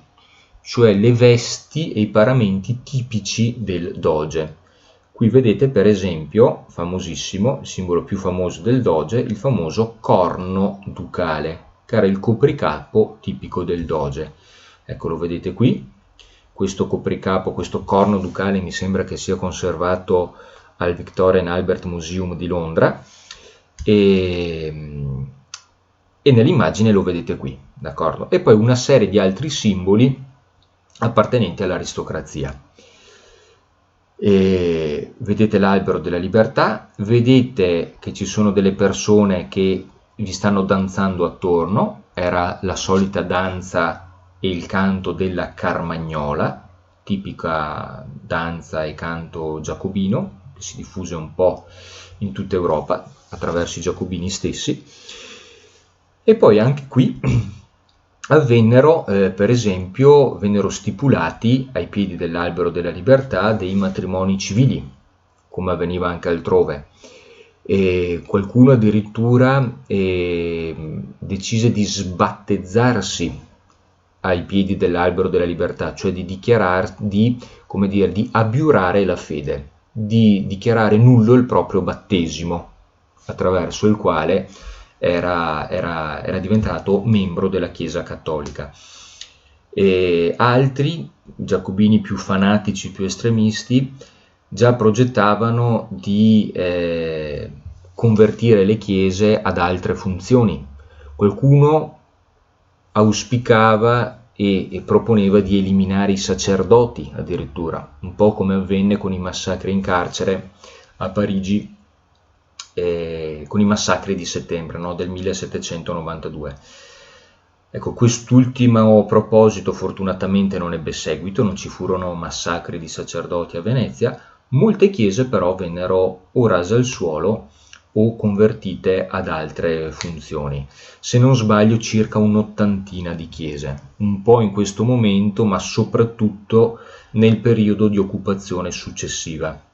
Speaker 1: cioè le vesti e i paramenti tipici del doge. Qui vedete per esempio, famosissimo, il simbolo più famoso del doge, il famoso corno ducale, che era il copricapo tipico del doge. Ecco, lo vedete qui, questo copricapo, questo corno ducale mi sembra che sia conservato al Victoria and Albert Museum di Londra, e nell'immagine lo vedete qui, d'accordo? E poi una serie di altri simboli appartenenti all'aristocrazia. Vedete l'albero della libertà, vedete che ci sono delle persone che vi stanno danzando attorno, era la solita danza e il canto della Carmagnola, tipica danza e canto giacobino, che si diffuse un po' in tutta Europa attraverso i giacobini stessi. E poi anche qui avvennero, per esempio, vennero stipulati ai piedi dell'albero della libertà dei matrimoni civili, come avveniva anche altrove. E qualcuno addirittura decise di sbattezzarsi ai piedi dell'albero della libertà, cioè di di abiurare la fede, di dichiarare nullo il proprio battesimo, attraverso il quale era diventato membro della Chiesa Cattolica. E altri giacobini più fanatici, più estremisti, già progettavano di convertire le chiese ad altre funzioni. Qualcuno auspicava e proponeva di eliminare i sacerdoti addirittura, un po' come avvenne con i massacri in carcere a Parigi, con i massacri di settembre, no, del 1792. Ecco, quest'ultimo proposito fortunatamente non ebbe seguito, non ci furono massacri di sacerdoti a Venezia. Molte chiese però vennero o rase al suolo o convertite ad altre funzioni. Se non sbaglio circa un'ottantina di chiese, un po' in questo momento, ma soprattutto nel periodo di occupazione successiva,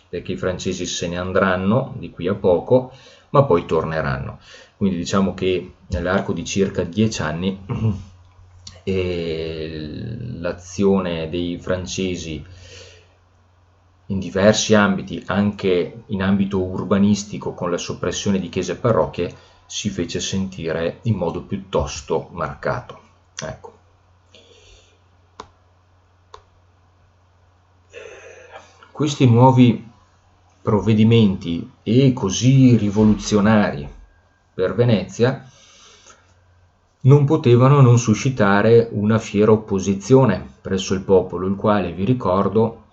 Speaker 1: perché i francesi se ne andranno di qui a poco, ma poi torneranno. Quindi diciamo che nell'arco di circa 10 anni l'azione dei francesi in diversi ambiti, anche in ambito urbanistico con la soppressione di chiese e parrocchie, si fece sentire in modo piuttosto marcato. Ecco. questi nuovi provvedimenti e così rivoluzionari per Venezia non potevano non suscitare una fiera opposizione presso il popolo, il quale, vi ricordo,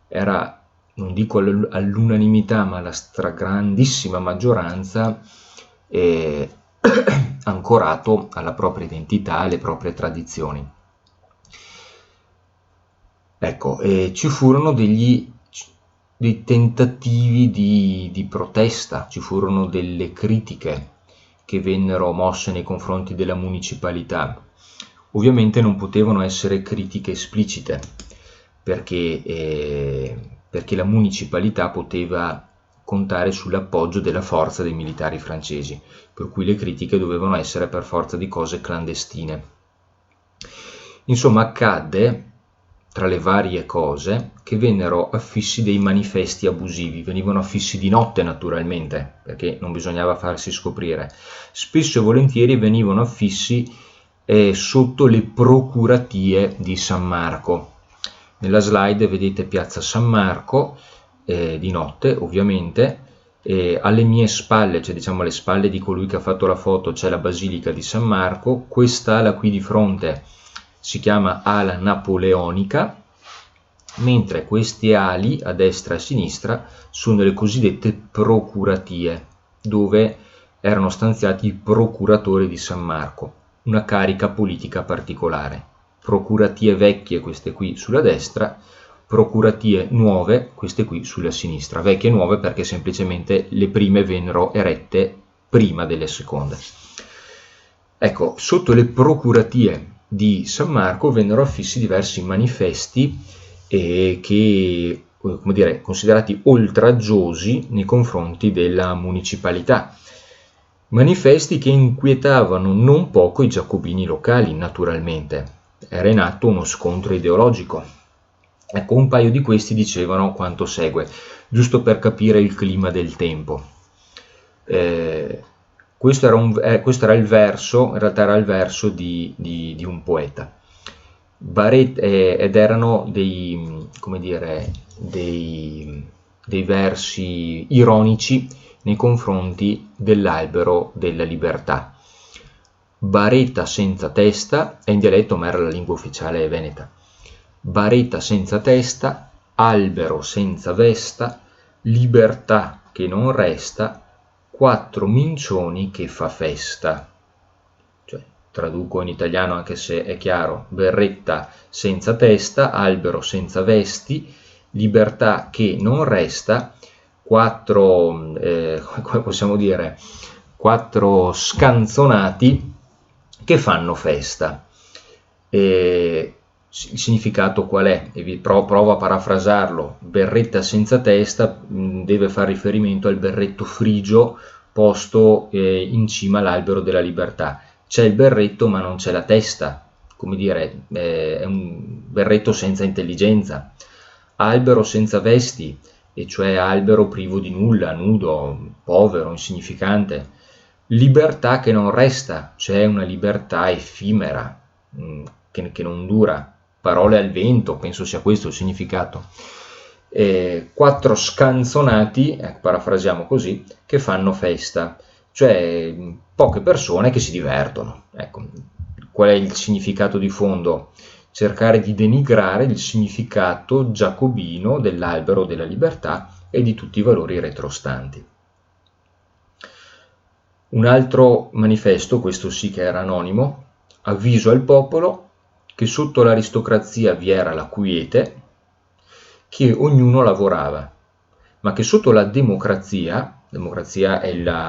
Speaker 1: era, non dico all'unanimità, ma alla stragrandissima maggioranza, ancorato alla propria identità, alle proprie tradizioni. Ecco, ci furono dei tentativi di protesta, ci furono delle critiche che vennero mosse nei confronti della municipalità. Ovviamente non potevano essere critiche esplicite, perché la municipalità poteva contare sull'appoggio della forza dei militari francesi, per cui le critiche dovevano essere per forza di cose clandestine. Insomma, accadde, tra le varie cose, che vennero affissi dei manifesti abusivi, venivano affissi di notte naturalmente, perché non bisognava farsi scoprire. Spesso e volentieri venivano affissi sotto le procuratie di San Marco. Nella slide vedete Piazza San Marco, di notte ovviamente, alle mie spalle, cioè diciamo alle spalle di colui che ha fatto la foto, c'è la Basilica di San Marco. Quest'ala qui di fronte si chiama ala napoleonica, mentre queste ali a destra e a sinistra sono le cosiddette procuratie, dove erano stanziati i procuratori di San Marco, una carica politica particolare. Procuratie vecchie, queste qui sulla destra, procuratie nuove, queste qui sulla sinistra. Vecchie e nuove perché semplicemente le prime vennero erette prima delle seconde. Ecco, sotto le procuratie di San Marco vennero affissi diversi manifesti che, come dire, considerati oltraggiosi nei confronti della municipalità. Manifesti che inquietavano non poco i giacobini locali, naturalmente. Era in atto uno scontro ideologico. Ecco, un paio di questi dicevano quanto segue, giusto per capire il clima del tempo. Questo era il verso, in realtà era il verso di un poeta. Ed erano dei versi ironici nei confronti dell'albero della libertà. Baretta senza testa, è in dialetto ma era la lingua ufficiale veneta. Baretta senza testa, albero senza vesta, libertà che non resta, quattro mincioni che fa festa. Cioè, traduco in italiano anche se è chiaro: berretta senza testa, albero senza vesti, libertà che non resta, come possiamo dire, quattro scanzonati che fanno festa. Il significato qual è? Provo a parafrasarlo. Berretta senza testa deve fare riferimento al berretto frigio posto in cima all'albero della libertà. C'è il berretto ma non c'è la testa, come dire, è un berretto senza intelligenza. Albero senza vesti, e cioè albero privo di nulla, nudo, povero, insignificante. Libertà che non resta, c'è una libertà effimera, che non dura. Parole al vento, penso sia questo il significato. Quattro scanzonati, parafrasiamo così, che fanno festa, cioè poche persone che si divertono. Ecco, qual è il significato di fondo? Cercare di denigrare il significato giacobino dell'albero della libertà e di tutti i valori retrostanti. Un altro manifesto, questo sì che era anonimo: avviso al popolo che sotto l'aristocrazia vi era la quiete, che ognuno lavorava, ma che sotto la democrazia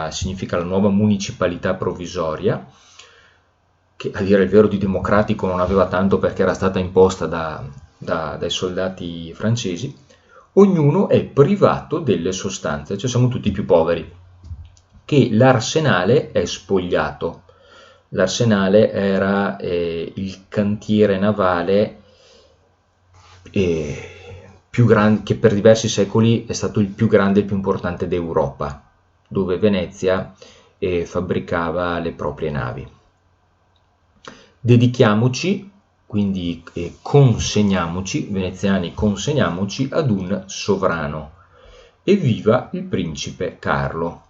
Speaker 1: significa la nuova municipalità provvisoria, che a dire il vero di democratico non aveva tanto perché era stata imposta dai soldati francesi, ognuno è privato delle sostanze, cioè siamo tutti più poveri, che l'arsenale è spogliato. L'arsenale era il cantiere navale più grande, che per diversi secoli è stato il più grande e il più importante d'Europa, dove Venezia fabbricava le proprie navi. Dedichiamoci quindi consegniamoci, veneziani, consegniamoci ad un sovrano. Evviva il principe Carlo.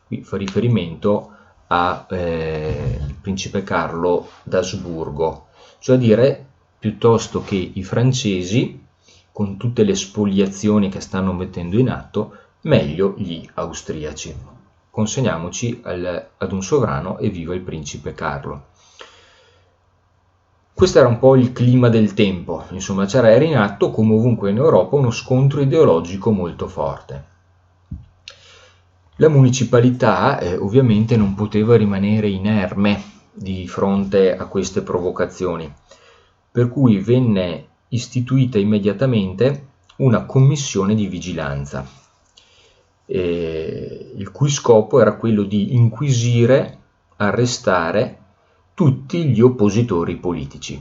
Speaker 1: Qui fa riferimento al principe Carlo d'Asburgo, cioè a dire, piuttosto che i francesi, con tutte le spoliazioni che stanno mettendo in atto, meglio gli austriaci. Consegniamoci ad un sovrano e viva il principe Carlo. Questo era un po' il clima del tempo, insomma era in atto, come ovunque in Europa, uno scontro ideologico molto forte. La municipalità ovviamente non poteva rimanere inerme di fronte a queste provocazioni, per cui venne istituita immediatamente una commissione di vigilanza, il cui scopo era quello di inquisire, arrestare tutti gli oppositori politici,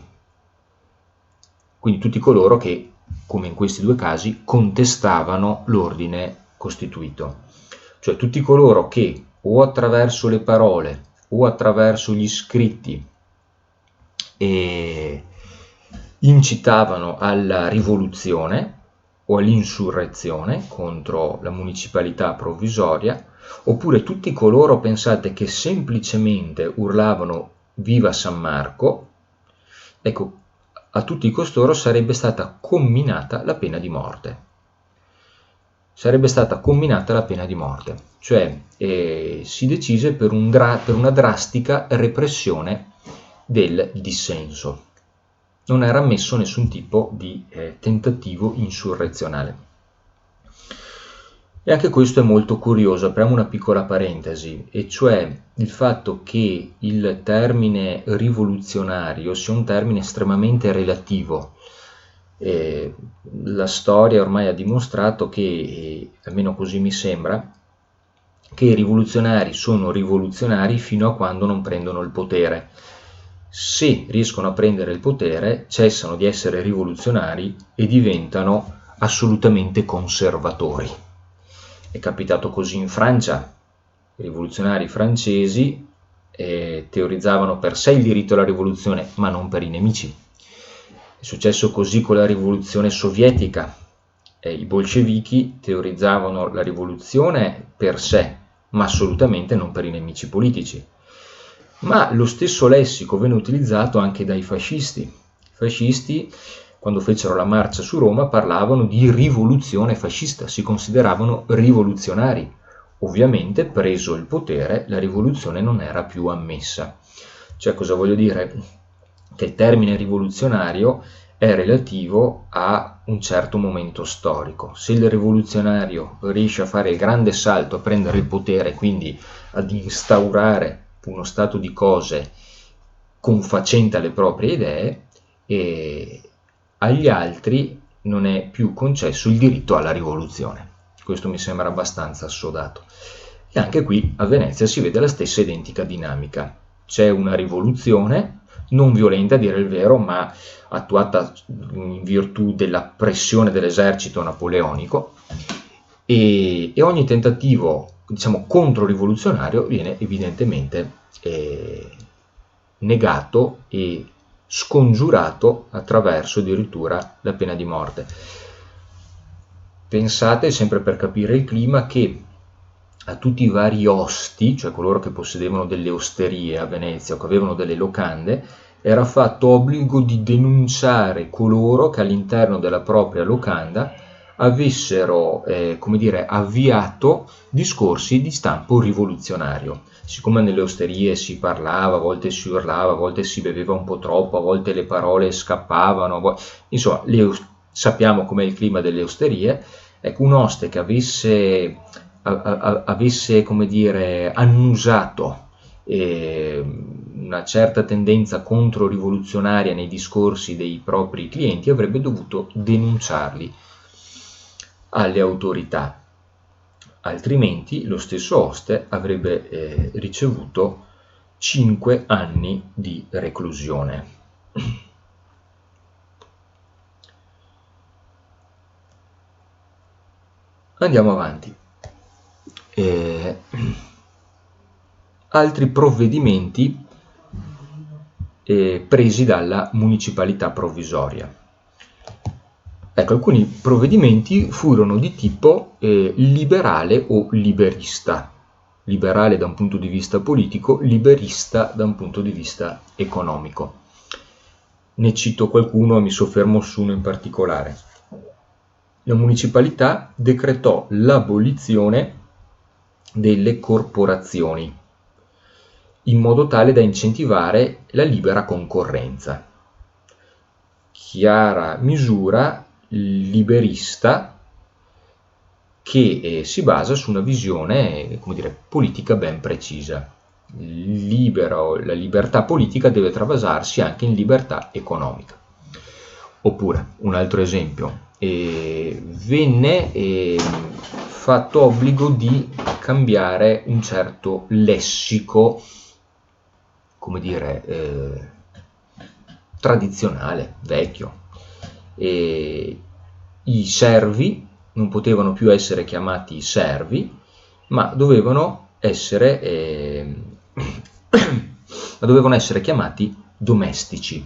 Speaker 1: quindi tutti coloro che, come in questi due casi, contestavano l'ordine costituito, cioè tutti coloro che o attraverso le parole o attraverso gli scritti incitavano alla rivoluzione o all'insurrezione contro la municipalità provvisoria, oppure tutti coloro, pensate, che semplicemente urlavano viva San Marco, ecco, a tutti costoro sarebbe stata comminata la pena di morte. Sarebbe stata comminata la pena di morte, cioè si decise per una drastica repressione del dissenso. Non era ammesso nessun tipo di tentativo insurrezionale. E anche questo è molto curioso, apriamo una piccola parentesi, e cioè il fatto che il termine rivoluzionario sia un termine estremamente relativo. La storia ormai ha dimostrato che, almeno così mi sembra, che i rivoluzionari sono rivoluzionari fino a quando non prendono il potere. Se riescono a prendere il potere, cessano di essere rivoluzionari e diventano assolutamente conservatori. È capitato così in Francia. I rivoluzionari francesi teorizzavano per sé il diritto alla rivoluzione, ma non per i nemici. È successo così con la rivoluzione sovietica. I bolscevichi teorizzavano la rivoluzione per sé, ma assolutamente non per i nemici politici. Ma lo stesso lessico venne utilizzato anche dai fascisti. I fascisti, quando fecero la marcia su Roma, parlavano di rivoluzione fascista, si consideravano rivoluzionari. Ovviamente, preso il potere, la rivoluzione non era più ammessa. Cioè, cosa voglio dire? Che il termine rivoluzionario è relativo a un certo momento storico. Se il rivoluzionario riesce a fare il grande salto, a prendere il potere, quindi ad instaurare uno stato di cose confacente alle proprie idee, e agli altri non è più concesso il diritto alla rivoluzione. Questo mi sembra abbastanza assodato. E anche qui a Venezia si vede la stessa identica dinamica. C'è una rivoluzione, non violenta a dire il vero, ma attuata in virtù della pressione dell'esercito napoleonico, e ogni tentativo, diciamo, controrivoluzionario viene evidentemente negato e scongiurato attraverso addirittura la pena di morte. Pensate, sempre per capire il clima, che a tutti i vari osti, cioè coloro che possedevano delle osterie a Venezia o che avevano delle locande, era fatto obbligo di denunciare coloro che all'interno della propria locanda avessero avviato discorsi di stampo rivoluzionario. Siccome nelle osterie si parlava, a volte si urlava, a volte si beveva un po' troppo, a volte le parole scappavano, insomma sappiamo com'è il clima delle osterie. Ecco, un oste che avesse annusato una certa tendenza controrivoluzionaria nei discorsi dei propri clienti avrebbe dovuto denunciarli alle autorità, altrimenti lo stesso oste avrebbe ricevuto 5 anni di reclusione. Andiamo avanti. Altri provvedimenti presi dalla municipalità provvisoria. Ecco, alcuni provvedimenti furono di tipo liberale o liberista. Liberale da un punto di vista politico, liberista da un punto di vista economico. Ne cito qualcuno e mi soffermo su uno in particolare. La municipalità decretò l'abolizione delle corporazioni, in modo tale da incentivare la libera concorrenza. Chiara misura liberista che si basa su una visione, come dire, politica ben precisa. La libertà politica deve travasarsi anche in libertà economica. Oppure, un altro esempio, venne fatto obbligo di cambiare un certo lessico, come dire, tradizionale, vecchio. I servi non potevano più essere chiamati servi, ma dovevano essere chiamati domestici.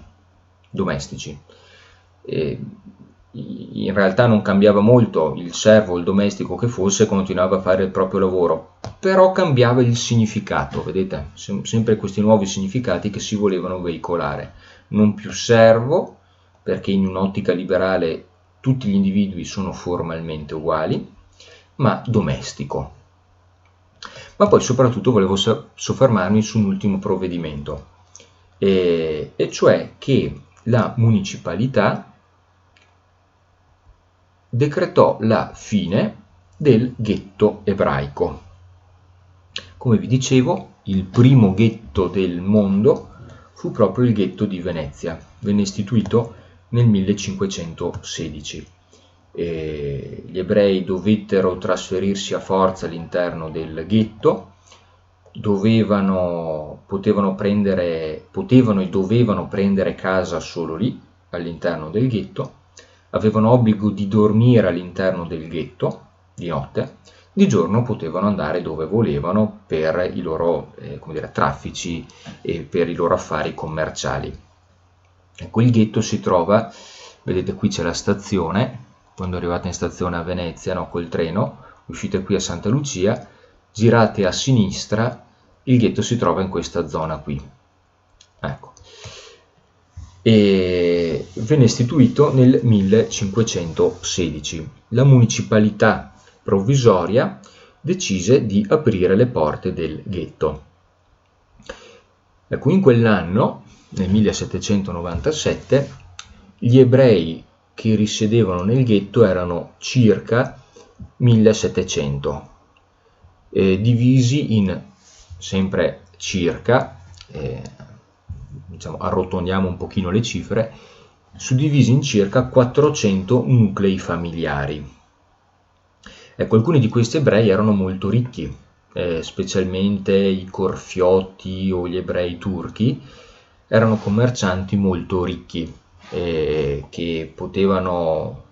Speaker 1: In realtà non cambiava molto, il servo o il domestico che fosse continuava a fare il proprio lavoro, però cambiava il significato, vedete? Sempre questi nuovi significati che si volevano veicolare. Non più servo, perché in un'ottica liberale tutti gli individui sono formalmente uguali, ma domestico. Ma poi soprattutto volevo soffermarmi su un ultimo provvedimento, e cioè che la municipalità decretò la fine del ghetto ebraico. Come vi dicevo, il primo ghetto del mondo fu proprio il ghetto di Venezia, venne istituito nel 1516. Gli ebrei dovettero trasferirsi a forza all'interno del ghetto, potevano e dovevano prendere casa solo lì, all'interno del ghetto, avevano obbligo di dormire all'interno del ghetto di notte, di giorno potevano andare dove volevano per i loro traffici e per i loro affari commerciali. Ecco, il ghetto si trova, vedete qui c'è la stazione, quando arrivate in stazione a Venezia, no, col treno, uscite qui a Santa Lucia, girate a sinistra, il ghetto si trova in questa zona qui. Ecco. E venne istituito nel 1516. La municipalità provvisoria decise di aprire le porte del ghetto. Ecco, in quell'anno, nel 1797, gli ebrei che risiedevano nel ghetto erano circa 1700, divisi in sempre circa, arrotondiamo un pochino le cifre, suddivisi in circa 400 nuclei familiari. Ecco, alcuni di questi ebrei erano molto ricchi, specialmente i corfiotti o gli ebrei turchi, erano commercianti molto ricchi, che potevano,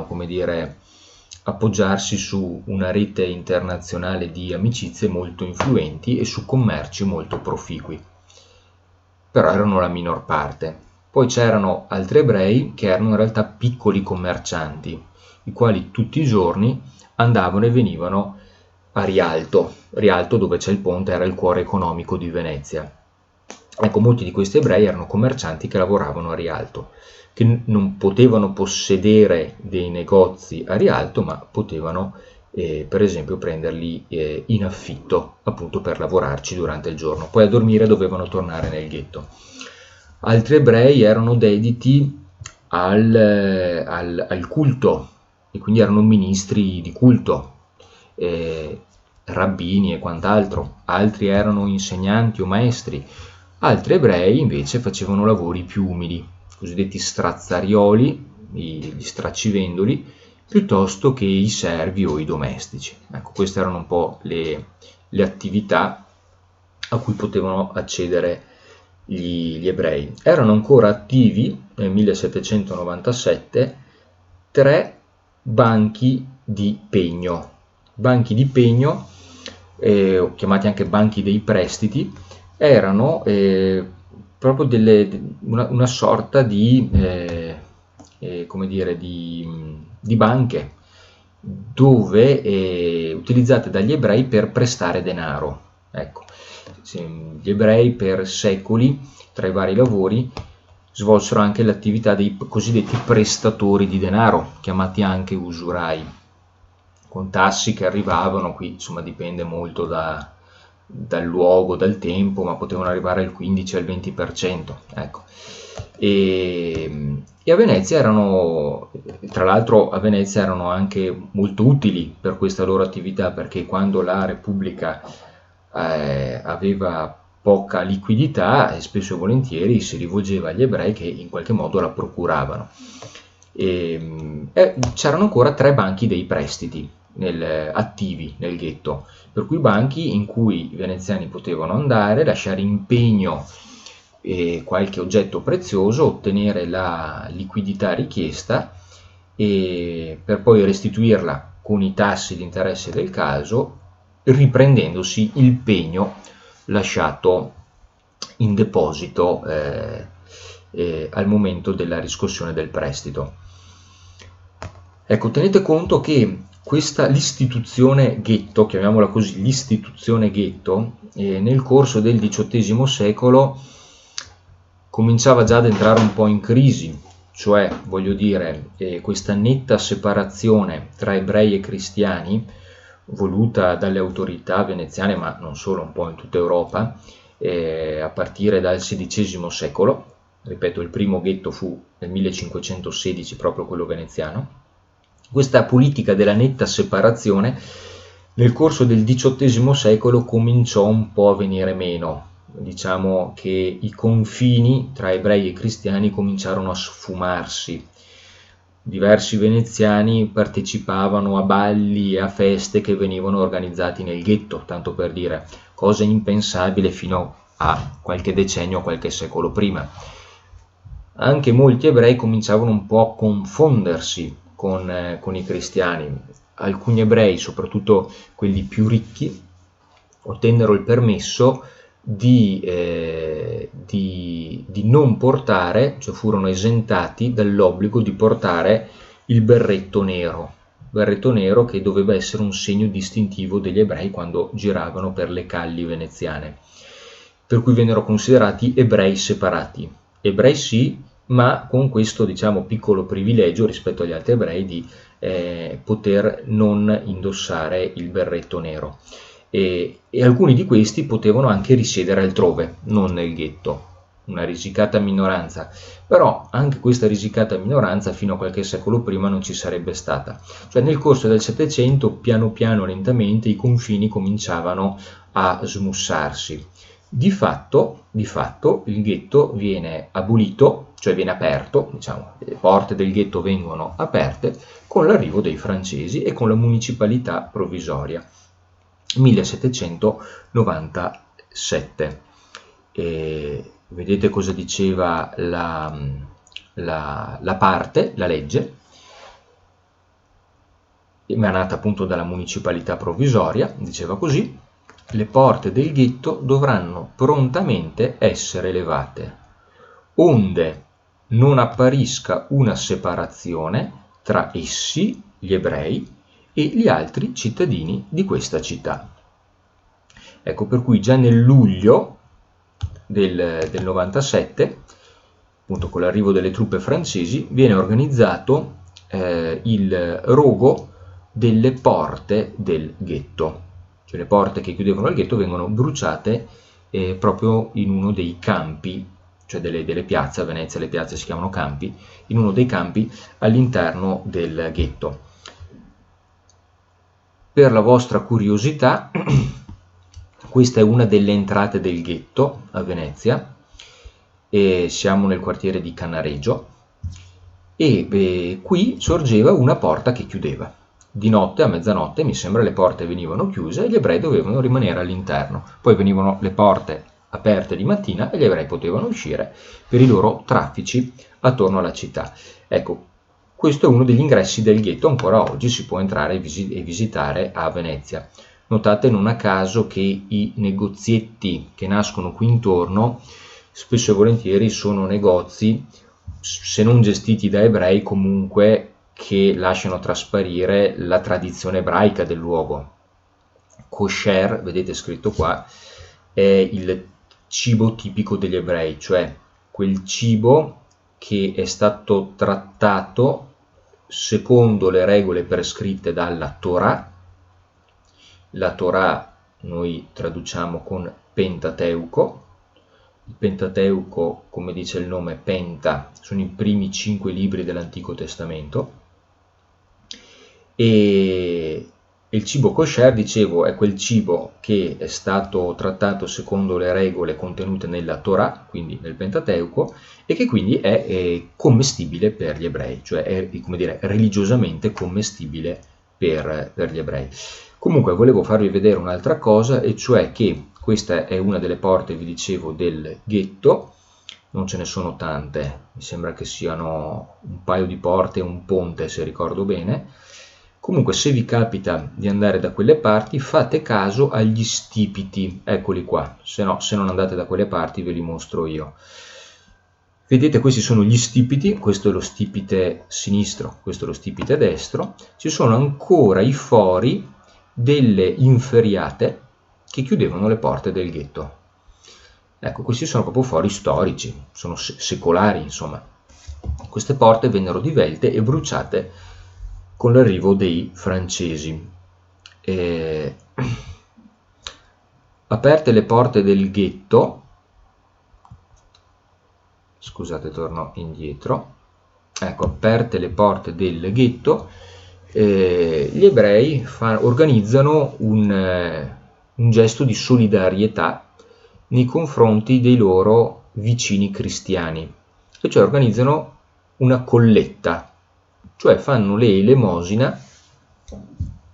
Speaker 1: come dire, appoggiarsi su una rete internazionale di amicizie molto influenti e su commerci molto proficui. Però erano la minor parte. Poi c'erano altri ebrei che erano in realtà piccoli commercianti, i quali tutti i giorni andavano e venivano a Rialto. Rialto, dove c'è il ponte, era il cuore economico di Venezia. Ecco, molti di questi ebrei erano commercianti che lavoravano a Rialto, che non potevano possedere dei negozi a Rialto, ma potevano per esempio prenderli in affitto, appunto per lavorarci durante il giorno. Poi a dormire dovevano tornare nel ghetto. Altri ebrei erano dediti al culto, e quindi erano ministri di culto, rabbini e quant'altro. Altri erano insegnanti o maestri. Altri ebrei invece facevano lavori più umili, cosiddetti strazzarioli, gli straccivendoli, piuttosto che i servi o i domestici. Ecco, queste erano un po' le attività a cui potevano accedere gli ebrei. Erano ancora attivi nel 1797 tre banchi di pegno. Banchi di pegno, chiamati anche banchi dei prestiti, erano proprio una sorta di, come dire, di banche dove utilizzate dagli ebrei per prestare denaro. Ecco, gli ebrei per secoli, tra i vari lavori, svolsero anche l'attività dei cosiddetti prestatori di denaro, chiamati anche usurai, con tassi che arrivavano, qui insomma dipende molto dal luogo, dal tempo, ma potevano arrivare al 15 al 20%. Ecco. E a Venezia tra l'altro a Venezia erano anche molto utili per questa loro attività, perché quando la Repubblica aveva poca liquidità, e spesso e volentieri si rivolgeva agli ebrei che in qualche modo la procuravano. C'erano ancora 3 banchi dei prestiti attivi nel ghetto, per cui banchi in cui i veneziani potevano andare, lasciare impegno qualche oggetto prezioso, ottenere la liquidità richiesta e per poi restituirla con i tassi di interesse del caso, riprendendosi il pegno lasciato in deposito al momento della riscossione del prestito. Ecco, tenete conto che l'istituzione ghetto, chiamiamola così, l'istituzione ghetto, nel corso del XVIII secolo cominciava già ad entrare un po' in crisi, cioè, voglio dire, questa netta separazione tra ebrei e cristiani, voluta dalle autorità veneziane, ma non solo, un po' in tutta Europa, a partire dal XVI secolo. Ripeto, il primo ghetto fu nel 1516, proprio quello veneziano. Questa politica della netta separazione nel corso del XVIII secolo cominciò un po' a venire meno. Diciamo che i confini tra ebrei e cristiani cominciarono a sfumarsi. Diversi veneziani partecipavano a balli e a feste che venivano organizzati nel ghetto, tanto per dire, cosa impensabile fino a qualche decennio, qualche secolo prima. Anche molti ebrei cominciavano un po' a confondersi con i cristiani. Alcuni ebrei, soprattutto quelli più ricchi, ottennero il permesso di non portare, cioè furono esentati dall'obbligo di portare il berretto nero che doveva essere un segno distintivo degli ebrei quando giravano per le calli veneziane, per cui vennero considerati ebrei separati. Ebrei sì, ma con questo, diciamo, piccolo privilegio rispetto agli altri ebrei di poter non indossare il berretto nero. E alcuni di questi potevano anche risiedere altrove, non nel ghetto, una risicata minoranza, però anche questa risicata minoranza fino a qualche secolo prima non ci sarebbe stata. Cioè nel corso del Settecento, piano piano, lentamente, i confini cominciavano a smussarsi. Di fatto il ghetto viene abolito, cioè viene aperto, diciamo, le porte del ghetto vengono aperte con l'arrivo dei francesi e con la municipalità provvisoria. 1797. Vedete cosa diceva la parte, la legge, emanata appunto dalla municipalità provvisoria, diceva così: le porte del ghetto dovranno prontamente essere levate, onde non apparisca una separazione tra essi, gli ebrei, e gli altri cittadini di questa città. Ecco, per cui già nel luglio del 97, appunto con l'arrivo delle truppe francesi, viene organizzato il rogo delle porte del ghetto. Cioè le porte che chiudevano il ghetto vengono bruciate proprio in uno dei campi, cioè delle piazze. A Venezia le piazze si chiamano campi, in uno dei campi all'interno del ghetto. Per la vostra curiosità, questa è una delle entrate del ghetto a Venezia, e siamo nel quartiere di Cannaregio, e qui sorgeva una porta che chiudeva. Di notte, a mezzanotte, mi sembra, le porte venivano chiuse e gli ebrei dovevano rimanere all'interno. Poi venivano le porte aperte di mattina e gli ebrei potevano uscire per i loro traffici attorno alla città. Ecco, questo è uno degli ingressi del ghetto, ancora oggi si può entrare e visitare a Venezia. Notate non a caso che i negozietti che nascono qui intorno spesso e volentieri sono negozi, se non gestiti da ebrei, comunque che lasciano trasparire la tradizione ebraica del luogo. Kosher, vedete scritto qua, è il cibo tipico degli ebrei, cioè quel cibo che è stato trattato secondo le regole prescritte dalla Torah. La Torah noi traduciamo con Pentateuco. Il Pentateuco, come dice il nome, Penta, sono i primi 5 libri dell'Antico Testamento. E il cibo kosher, dicevo, è quel cibo che è stato trattato secondo le regole contenute nella Torah, quindi nel Pentateuco, e che quindi è commestibile per gli ebrei, cioè è, come dire, religiosamente commestibile per gli ebrei. Comunque volevo farvi vedere un'altra cosa, e cioè che questa è una delle porte, vi dicevo, del ghetto. Non ce ne sono tante, mi sembra che siano un paio di porte e un ponte, se ricordo bene. Comunque, se vi capita di andare da quelle parti, fate caso agli stipiti, eccoli qua, se no, se non andate da quelle parti ve li mostro io. Vedete, questi sono gli stipiti, questo è lo stipite sinistro, questo è lo stipite destro. Ci sono ancora i fori delle inferriate che chiudevano le porte del ghetto. Ecco, questi sono proprio fori storici, sono secolari, insomma. Queste porte vennero divelte e bruciate con l'arrivo dei francesi. Aperte le porte del ghetto, scusate, torno indietro. Ecco, aperte le porte del ghetto, gli ebrei organizzano un gesto di solidarietà nei confronti dei loro vicini cristiani, e cioè organizzano una colletta, cioè fanno l'elemosina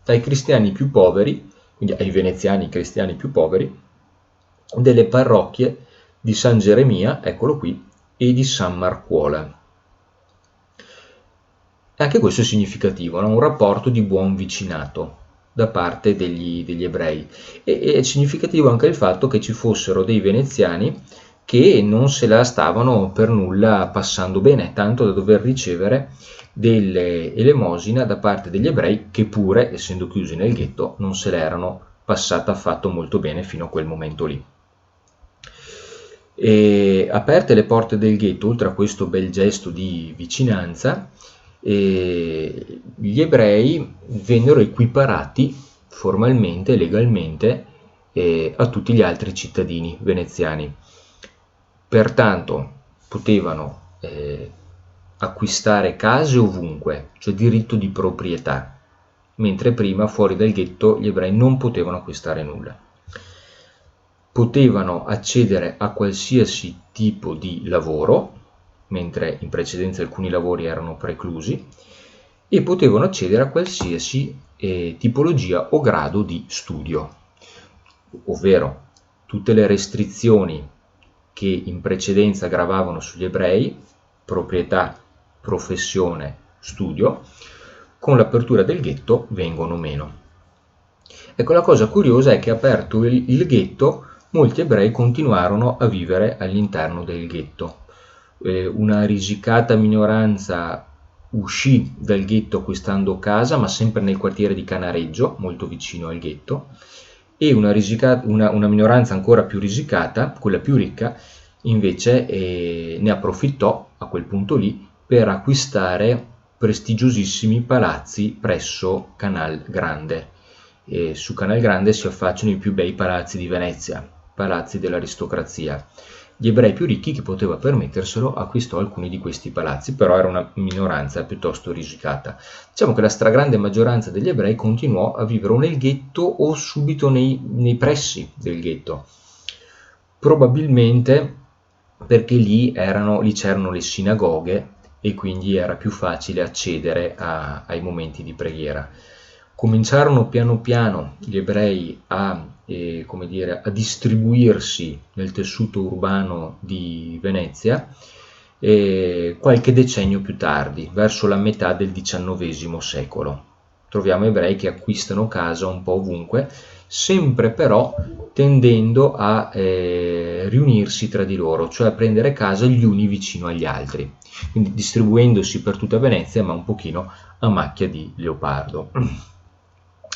Speaker 1: ai cristiani più poveri, quindi ai veneziani cristiani più poveri, delle parrocchie di San Geremia, eccolo qui, e di San Marcuola. Anche questo è significativo, no? Un rapporto di buon vicinato da parte degli ebrei. E è significativo anche il fatto che ci fossero dei veneziani che non se la stavano per nulla passando bene, tanto da dover ricevere delle elemosina da parte degli ebrei che pure, essendo chiusi nel ghetto, non se l'erano passata affatto molto bene fino a quel momento lì. E aperte le porte del ghetto, oltre a questo bel gesto di vicinanza, gli ebrei vennero equiparati formalmente e legalmente a tutti gli altri cittadini veneziani. Pertanto potevano acquistare case ovunque, cioè diritto di proprietà, mentre prima fuori dal ghetto gli ebrei non potevano acquistare nulla. Potevano accedere a qualsiasi tipo di lavoro, mentre in precedenza alcuni lavori erano preclusi, e potevano accedere a qualsiasi tipologia o grado di studio, ovvero tutte le restrizioni che in precedenza gravavano sugli ebrei, proprietà, professione, studio, con l'apertura del ghetto vengono meno. Ecco, la cosa curiosa è che aperto il ghetto, molti ebrei continuarono a vivere all'interno del ghetto. Una risicata minoranza uscì dal ghetto acquistando casa, ma sempre nel quartiere di Canareggio, molto vicino al ghetto, e una minoranza ancora più risicata, quella più ricca, invece ne approfittò a quel punto lì per acquistare prestigiosissimi palazzi presso Canal Grande. Su Canal Grande si affacciano i più bei palazzi di Venezia, palazzi dell'aristocrazia. Gli ebrei più ricchi, chi poteva permetterselo, acquistò alcuni di questi palazzi, però era una minoranza piuttosto risicata. Diciamo che la stragrande maggioranza degli ebrei continuò a vivere o nel ghetto o subito nei pressi del ghetto, probabilmente perché lì c'erano le sinagoghe e quindi era più facile accedere ai momenti di preghiera. Cominciarono piano piano gli ebrei a distribuirsi nel tessuto urbano di Venezia qualche decennio più tardi, verso la metà del XIX secolo. Troviamo ebrei che acquistano casa un po' ovunque, sempre però tendendo a riunirsi tra di loro, cioè a prendere casa gli uni vicino agli altri, quindi distribuendosi per tutta Venezia, ma un pochino a macchia di leopardo.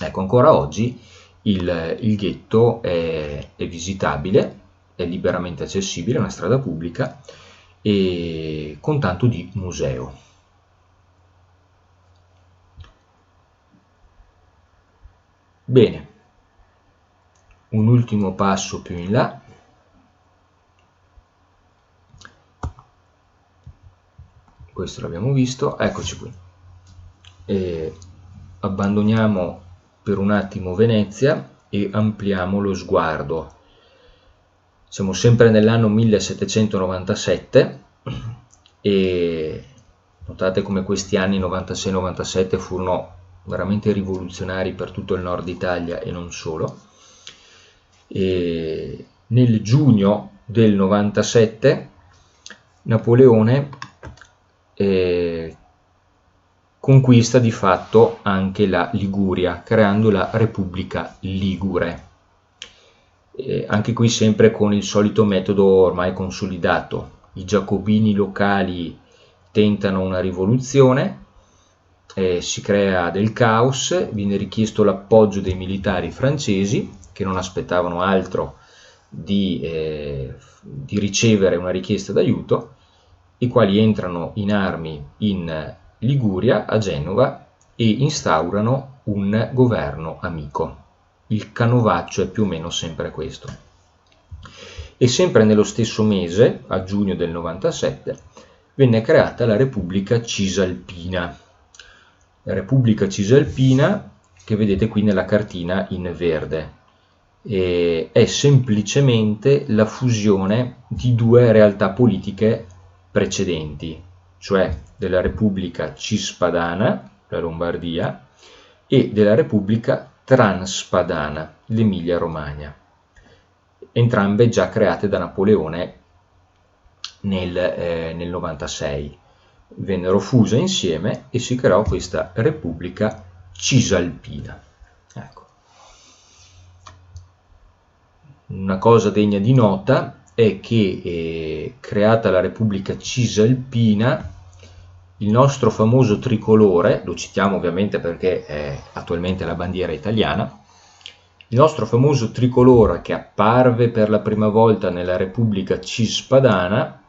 Speaker 1: Ecco, ancora oggi il ghetto è visitabile, è liberamente accessibile, è una strada pubblica e con tanto di museo. Bene, un ultimo passo più in là. Questo l'abbiamo visto, eccoci qui. E abbandoniamo per un attimo Venezia e ampliamo lo sguardo. Siamo sempre nell'anno 1797 e notate come questi anni 96-97 furono veramente rivoluzionari per tutto il nord Italia e non solo. E nel giugno del 97 Napoleone conquista di fatto anche la Liguria, creando la Repubblica Ligure. Anche qui sempre con il solito metodo ormai consolidato. I giacobini locali tentano una rivoluzione, si crea del caos, viene richiesto l'appoggio dei militari francesi che non aspettavano altro di ricevere una richiesta d'aiuto, i quali entrano in armi in Liguria, a Genova, e instaurano un governo amico. Il canovaccio è più o meno sempre questo. E sempre nello stesso mese, a giugno del 97, venne creata la Repubblica Cisalpina. La Repubblica Cisalpina, che vedete qui nella cartina in verde, è semplicemente la fusione di due realtà politiche precedenti, cioè della Repubblica Cispadana, la Lombardia, e della Repubblica Transpadana, l'Emilia-Romagna, entrambe già create da Napoleone nel 96. Vennero fuse insieme e si creò questa Repubblica Cisalpina. Ecco. Una cosa degna di nota è che creata la Repubblica Cisalpina, il nostro famoso tricolore, lo citiamo ovviamente perché è attualmente la bandiera italiana, il nostro famoso tricolore che apparve per la prima volta nella Repubblica Cispadana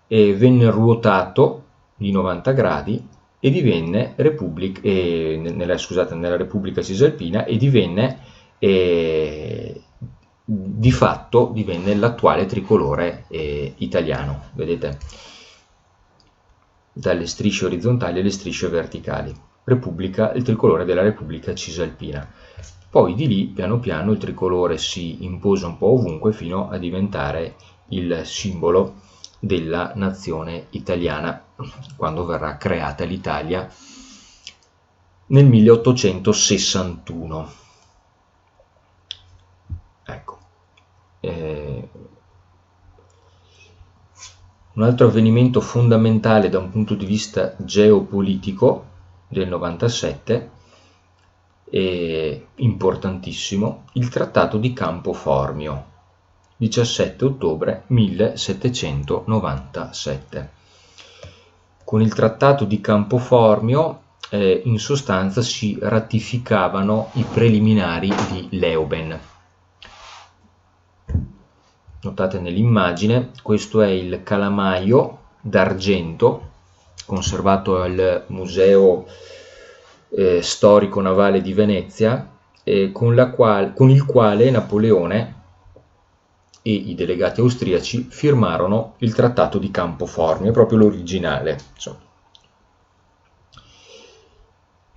Speaker 1: venne ruotato di 90 gradi e divenne nella Repubblica Cisalpina e divenne di fatto divenne l'attuale tricolore italiano, vedete, dalle strisce orizzontali alle strisce verticali. Il tricolore della Repubblica Cisalpina. Poi di lì piano piano il tricolore si impose un po' ovunque fino a diventare il simbolo della nazione italiana quando verrà creata l'Italia nel 1861. Ecco. Un altro avvenimento fondamentale da un punto di vista geopolitico del 97 è importantissimo, il Trattato di Campo Formio, 17 ottobre 1797. Con il Trattato di Campo Formio in sostanza si ratificavano i preliminari di Leoben. Notate nell'immagine, questo è il calamaio d'argento conservato al Museo Storico Navale di Venezia, con il quale Napoleone e i delegati austriaci firmarono il Trattato di Campo Formio, proprio l'originale. Insomma.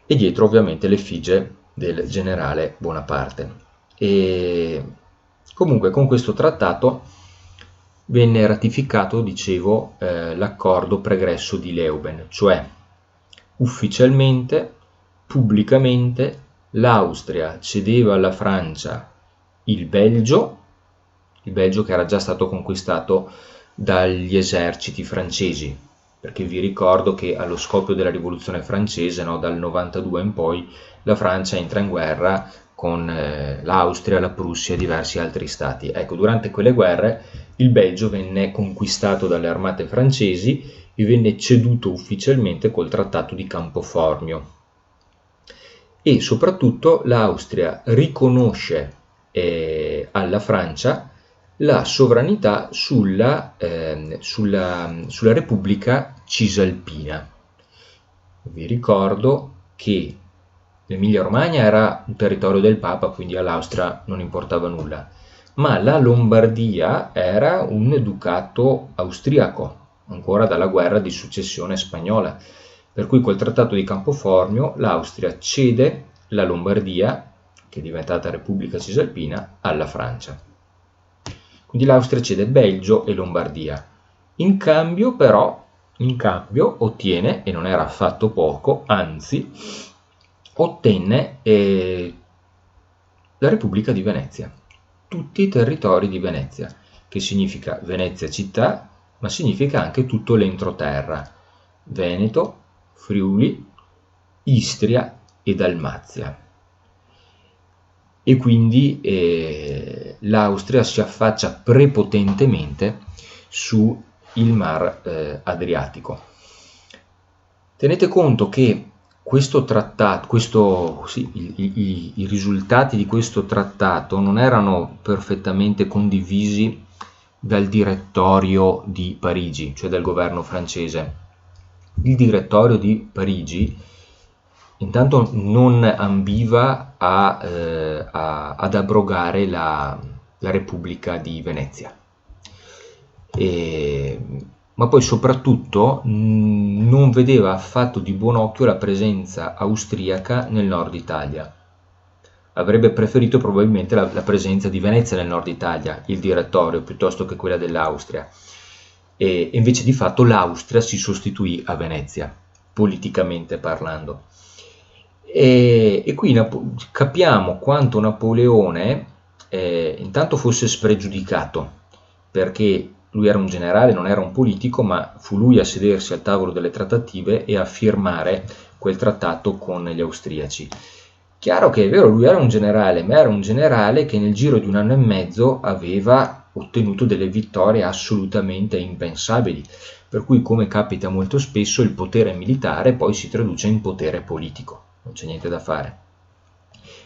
Speaker 1: E dietro ovviamente l'effigie del generale Bonaparte. E comunque con questo trattato venne ratificato, dicevo, l'accordo pregresso di Leoben, cioè ufficialmente, pubblicamente, l'Austria cedeva alla Francia il Belgio che era già stato conquistato dagli eserciti francesi, perché vi ricordo che allo scoppio della rivoluzione francese, no, dal 92 in poi, la Francia entra in guerra con l'Austria, la Prussia e diversi altri stati. Ecco, durante quelle guerre il Belgio venne conquistato dalle armate francesi e venne ceduto ufficialmente col Trattato di Campoformio. E soprattutto l'Austria riconosce alla Francia la sovranità sulla Repubblica Cisalpina. Vi ricordo che l'Emilia-Romagna era un territorio del Papa, quindi all'Austria non importava nulla, ma la Lombardia era un ducato austriaco, ancora dalla guerra di successione spagnola, per cui col Trattato di Campoformio l'Austria cede la Lombardia, che è diventata Repubblica Cisalpina, alla Francia. Quindi l'Austria cede Belgio e Lombardia. In cambio ottiene, e non era affatto poco, anzi ottenne la Repubblica di Venezia, tutti i territori di Venezia, che significa Venezia città, ma significa anche tutto l'entroterra, Veneto, Friuli, Istria e Dalmazia. E quindi l'Austria si affaccia prepotentemente sul Mar Adriatico. Tenete conto che questo trattato, i risultati di questo trattato non erano perfettamente condivisi dal direttorio di Parigi, cioè dal governo francese. Il direttorio di Parigi intanto non ambiva ad abrogare la Repubblica di Venezia, ma poi soprattutto non vedeva affatto di buon occhio la presenza austriaca nel nord Italia. Avrebbe preferito probabilmente la presenza di Venezia nel nord Italia, il direttorio, piuttosto che quella dell'Austria. E invece di fatto l'Austria si sostituì a Venezia, politicamente parlando. E qui capiamo quanto Napoleone intanto fosse spregiudicato, perché lui era un generale, non era un politico, ma fu lui a sedersi al tavolo delle trattative e a firmare quel trattato con gli austriaci. Chiaro che è vero, lui era un generale, ma era un generale che nel giro di un anno e mezzo aveva ottenuto delle vittorie assolutamente impensabili, per cui, come capita molto spesso, il potere militare poi si traduce in potere politico, non c'è niente da fare.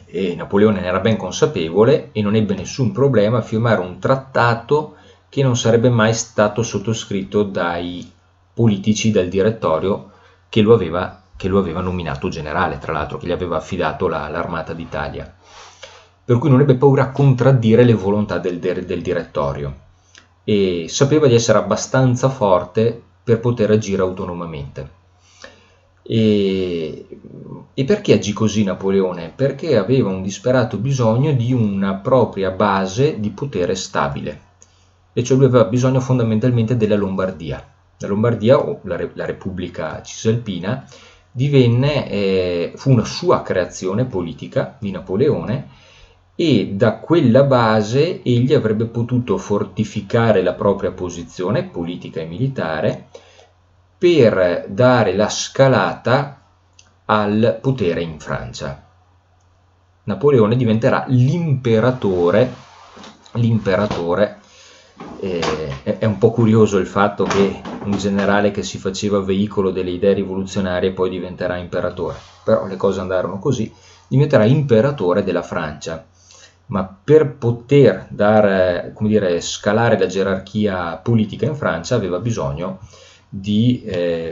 Speaker 1: E Napoleone ne era ben consapevole e non ebbe nessun problema a firmare un trattato che non sarebbe mai stato sottoscritto dai politici del direttorio che lo aveva nominato generale, tra l'altro, che gli aveva affidato l'Armata d'Italia. Per cui non ebbe paura a contraddire le volontà del direttorio e sapeva di essere abbastanza forte per poter agire autonomamente. E perché agì così Napoleone? Perché aveva un disperato bisogno di una propria base di potere stabile, e cioè lui aveva bisogno fondamentalmente della Lombardia. La Lombardia, o la Repubblica Cisalpina, fu una sua creazione politica di Napoleone, e da quella base egli avrebbe potuto fortificare la propria posizione politica e militare per dare la scalata al potere in Francia. Napoleone diventerà l'imperatore. È un po' curioso il fatto che un generale che si faceva veicolo delle idee rivoluzionarie poi diventerà imperatore, però le cose andarono così, diventerà imperatore della Francia. Ma per poter scalare la gerarchia politica in Francia aveva bisogno di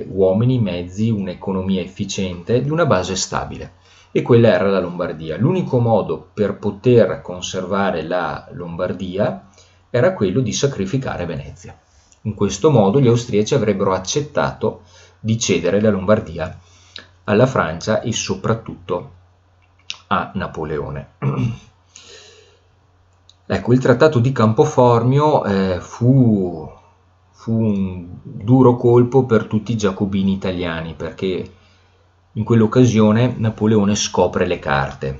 Speaker 1: uomini, mezzi, un'economia efficiente, di una base stabile, e quella era la Lombardia. L'unico modo per poter conservare la Lombardia era quello di sacrificare Venezia. In questo modo gli austriaci avrebbero accettato di cedere la Lombardia alla Francia e soprattutto a Napoleone. Ecco, il Trattato di Campoformio fu un duro colpo per tutti i giacobini italiani, perché in quell'occasione Napoleone scopre le carte.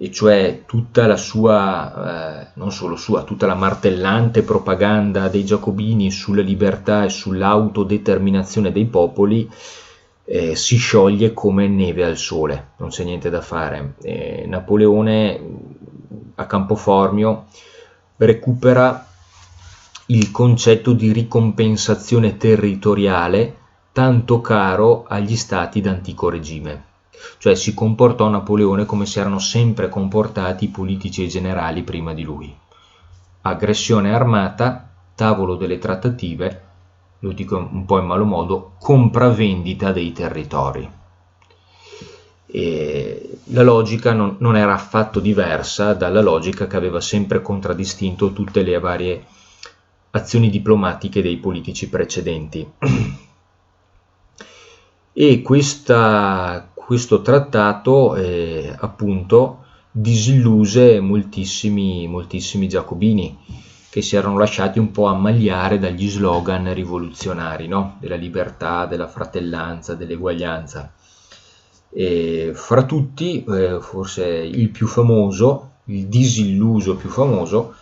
Speaker 1: e cioè tutta la sua, non solo sua, tutta la martellante propaganda dei giacobini sulla libertà e sull'autodeterminazione dei popoli, si scioglie come neve al sole, non c'è niente da fare. Napoleone a Campoformio recupera il concetto di ricompensazione territoriale tanto caro agli stati d'antico regime. Cioè si comportò Napoleone come si erano sempre comportati i politici e i generali prima di lui. Aggressione armata, tavolo delle trattative, lo dico un po' in malo modo, compravendita dei territori. E la logica non era affatto diversa dalla logica che aveva sempre contraddistinto tutte le varie azioni diplomatiche dei politici precedenti. E questo trattato appunto disilluse moltissimi giacobini che si erano lasciati un po' ammaliare dagli slogan rivoluzionari, no? Della libertà, della fratellanza, dell'eguaglianza. E fra tutti, forse il più famoso, il disilluso più famoso,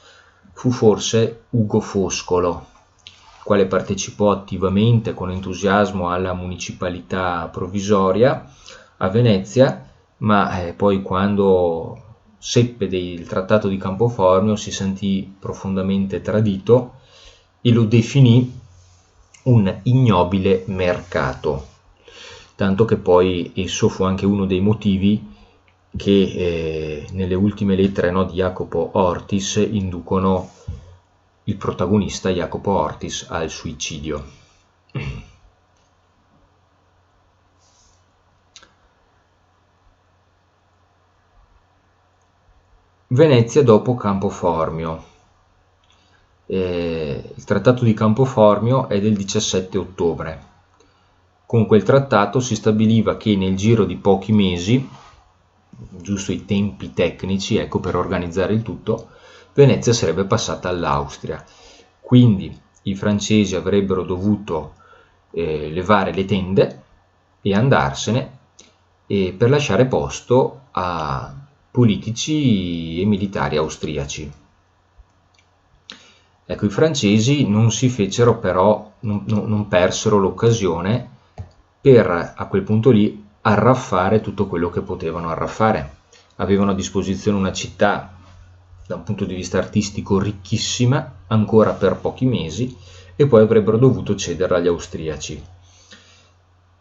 Speaker 1: fu forse Ugo Foscolo, il quale partecipò attivamente con entusiasmo alla municipalità provvisoria a Venezia, ma poi quando seppe del trattato di Campoformio si sentì profondamente tradito e lo definì un ignobile mercato, tanto che poi esso fu anche uno dei motivi che nelle ultime lettere, no, di Jacopo Ortis inducono il protagonista Jacopo Ortis al suicidio. Venezia dopo Campoformio. Il trattato di Campoformio è del 17 ottobre. Con quel trattato si stabiliva che nel giro di pochi mesi, giusto i tempi tecnici, ecco, per organizzare il tutto, Venezia sarebbe passata all'Austria. Quindi i francesi avrebbero dovuto levare le tende e andarsene per lasciare posto a politici e militari austriaci. Ecco, i francesi non si fecero però, non persero l'occasione per a quel punto lì arraffare tutto quello che potevano arraffare. Avevano a disposizione una città da un punto di vista artistico ricchissima, ancora per pochi mesi, e poi avrebbero dovuto cederla agli austriaci.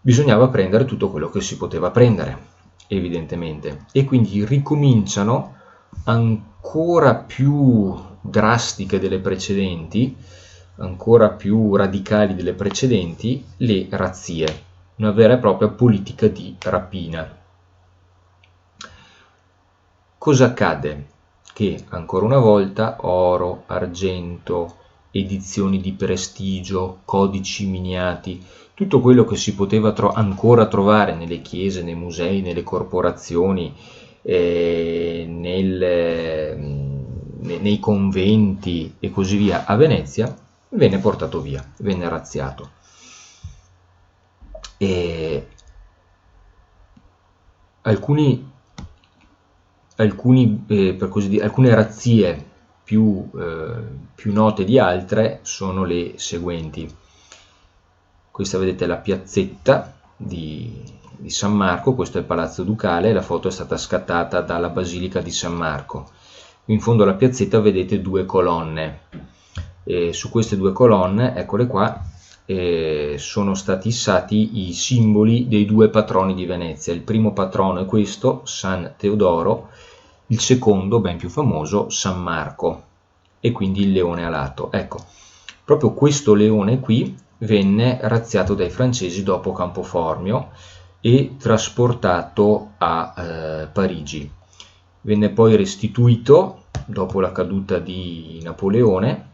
Speaker 1: Bisognava prendere tutto quello che si poteva prendere, evidentemente, e quindi ricominciano ancora più drastiche delle precedenti, ancora più radicali delle precedenti, le razzie, una vera e propria politica di rapina. Cosa accade? Che ancora una volta oro, argento, edizioni di prestigio, codici miniati, tutto quello che si poteva ancora trovare nelle chiese, nei musei, nelle corporazioni, nei conventi e così via a Venezia, venne portato via, venne razziato. E per così dire, alcune razzie più note di altre sono le seguenti. Questa vedete la piazzetta di San Marco, questo è il Palazzo Ducale, la foto è stata scattata dalla Basilica di San Marco. In fondo alla piazzetta vedete due colonne, e su queste due colonne, eccole qua, sono stati issati i simboli dei due patroni di Venezia. Il primo patrono è questo, San Teodoro, il secondo, ben più famoso, San Marco, e quindi il leone alato. Ecco, proprio questo leone qui venne razziato dai francesi dopo Campoformio e trasportato a Parigi. Venne poi restituito dopo la caduta di Napoleone,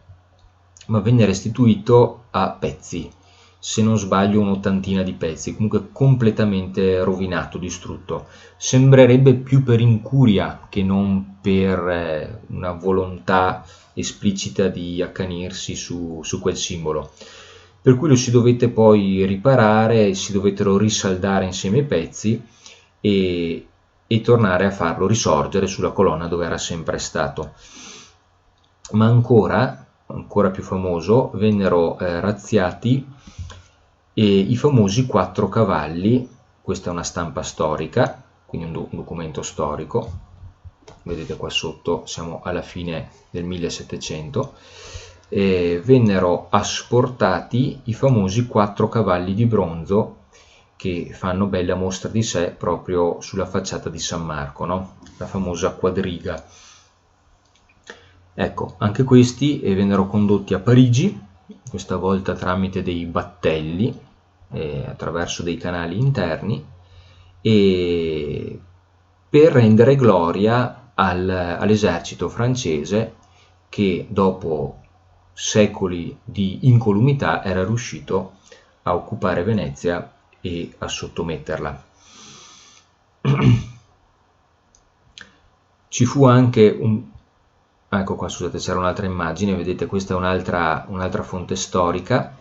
Speaker 1: ma venne restituito a pezzi, se non sbaglio un'ottantina di pezzi, comunque completamente rovinato, distrutto. Sembrerebbe più per incuria che non per una volontà esplicita di accanirsi su quel simbolo. Per cui lo si dovette poi riparare, si dovettero risaldare insieme ai pezzi e e tornare a farlo risorgere sulla colonna dove era sempre stato. Ma ancora più famoso, vennero razziati i famosi 4 cavalli. Questa è una stampa storica, quindi un documento storico, vedete qua sotto, siamo alla fine del 1700, vennero asportati i famosi 4 cavalli di bronzo che fanno bella mostra di sé proprio sulla facciata di San Marco, no? La famosa quadriga. Ecco, anche questi vennero condotti a Parigi, questa volta tramite dei battelli, attraverso dei canali interni, e per rendere gloria all'esercito francese che dopo secoli di incolumità era riuscito a occupare Venezia e a sottometterla. Ci fu anche ecco qua, scusate, c'era un'altra immagine, vedete, questa è un'altra fonte storica,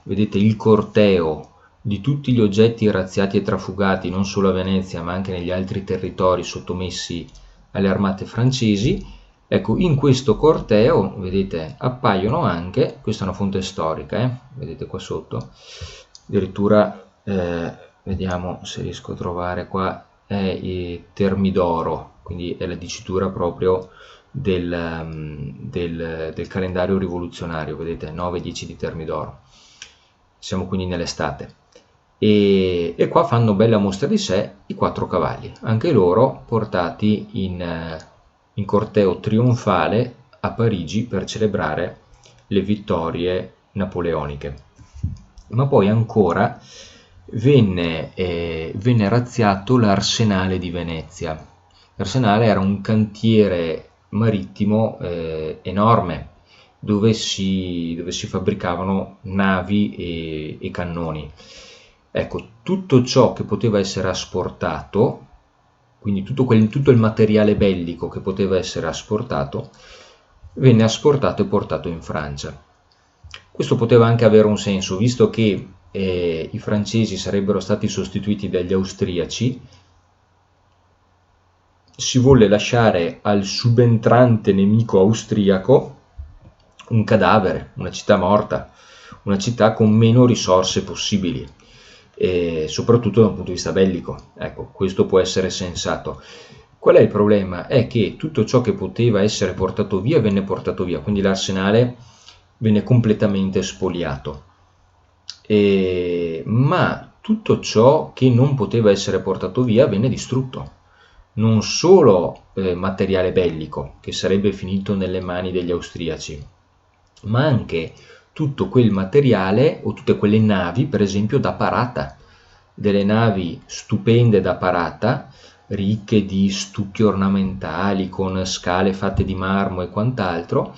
Speaker 1: vedete il corteo di tutti gli oggetti razziati e trafugati non solo a Venezia ma anche negli altri territori sottomessi alle armate francesi. Ecco, in questo corteo, vedete, appaiono anche, questa è una fonte storica, vedete qua sotto, addirittura, vediamo se riesco a trovare qua, è Termidoro, quindi è la dicitura proprio del calendario rivoluzionario, vedete, 9-10 di Termidoro. Siamo quindi nell'estate. E qua fanno bella mostra di sé i 4 cavalli, anche loro portati in corteo trionfale a Parigi per celebrare le vittorie napoleoniche. Ma poi ancora venne razziato l'Arsenale di Venezia. L'Arsenale era un cantiere marittimo enorme dove si fabbricavano navi e cannoni. Ecco, tutto ciò che poteva essere asportato, quindi tutto il materiale bellico che poteva essere asportato, venne asportato e portato in Francia. Questo poteva anche avere un senso, visto che i francesi sarebbero stati sostituiti dagli austriaci, si volle lasciare al subentrante nemico austriaco un cadavere, una città morta, una città con meno risorse possibili, soprattutto da un punto di vista bellico. Ecco, questo può essere sensato. Qual è il problema? È che tutto ciò che poteva essere portato via venne portato via, quindi l'arsenale venne completamente spoliato. Ma tutto ciò che non poteva essere portato via venne distrutto. Non solo materiale bellico, che sarebbe finito nelle mani degli austriaci, ma anche tutto quel materiale o tutte quelle navi, per esempio da parata, delle navi stupende da parata, ricche di stucchi ornamentali, con scale fatte di marmo e quant'altro,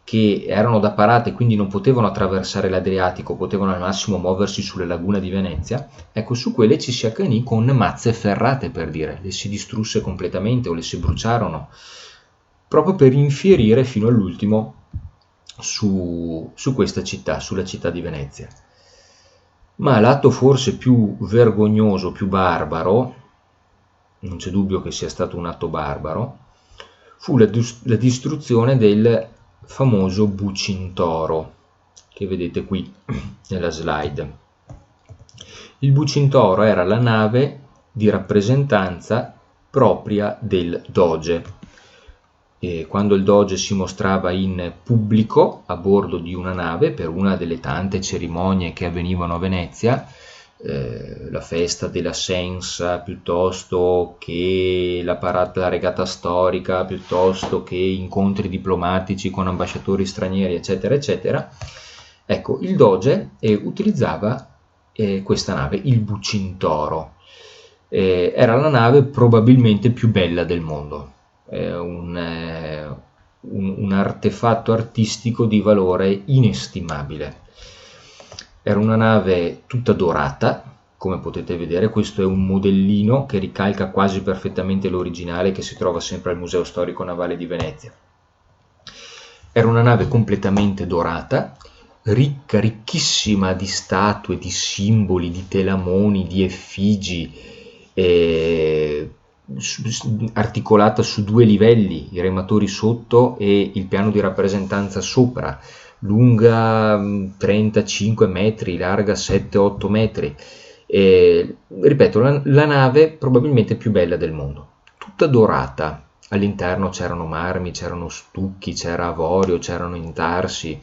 Speaker 1: che erano da parata e quindi non potevano attraversare l'Adriatico, potevano al massimo muoversi sulle lagune di Venezia. Ecco, su quelle ci si accanì con mazze ferrate, per dire, le si distrusse completamente o le si bruciarono, proprio per infierire fino all'ultimo su questa città, sulla città di Venezia. Ma l'atto forse più vergognoso, più barbaro, non c'è dubbio che sia stato un atto barbaro, fu la distruzione del famoso Bucintoro, che vedete qui nella slide. Il Bucintoro era la nave di rappresentanza propria del Doge. E quando il Doge si mostrava in pubblico a bordo di una nave per una delle tante cerimonie che avvenivano a Venezia, la festa della Sensa, piuttosto che la regata storica, piuttosto che incontri diplomatici con ambasciatori stranieri, eccetera, eccetera, ecco, il Doge utilizzava questa nave, il Bucintoro. Era la nave probabilmente più bella del mondo. Un artefatto artistico di valore inestimabile. Era una nave tutta dorata, come potete vedere. Questo è un modellino che ricalca quasi perfettamente l'originale che si trova sempre al Museo Storico Navale di Venezia. Era una nave completamente dorata, ricca, ricchissima di statue, di simboli, di telamoni, di effigi, articolata su 2 livelli, i rematori sotto e il piano di rappresentanza sopra, lunga 35 metri, larga 7-8 metri. Ripeto, la nave probabilmente più bella del mondo, tutta dorata. All'interno c'erano marmi, c'erano stucchi, c'era avorio, c'erano intarsi,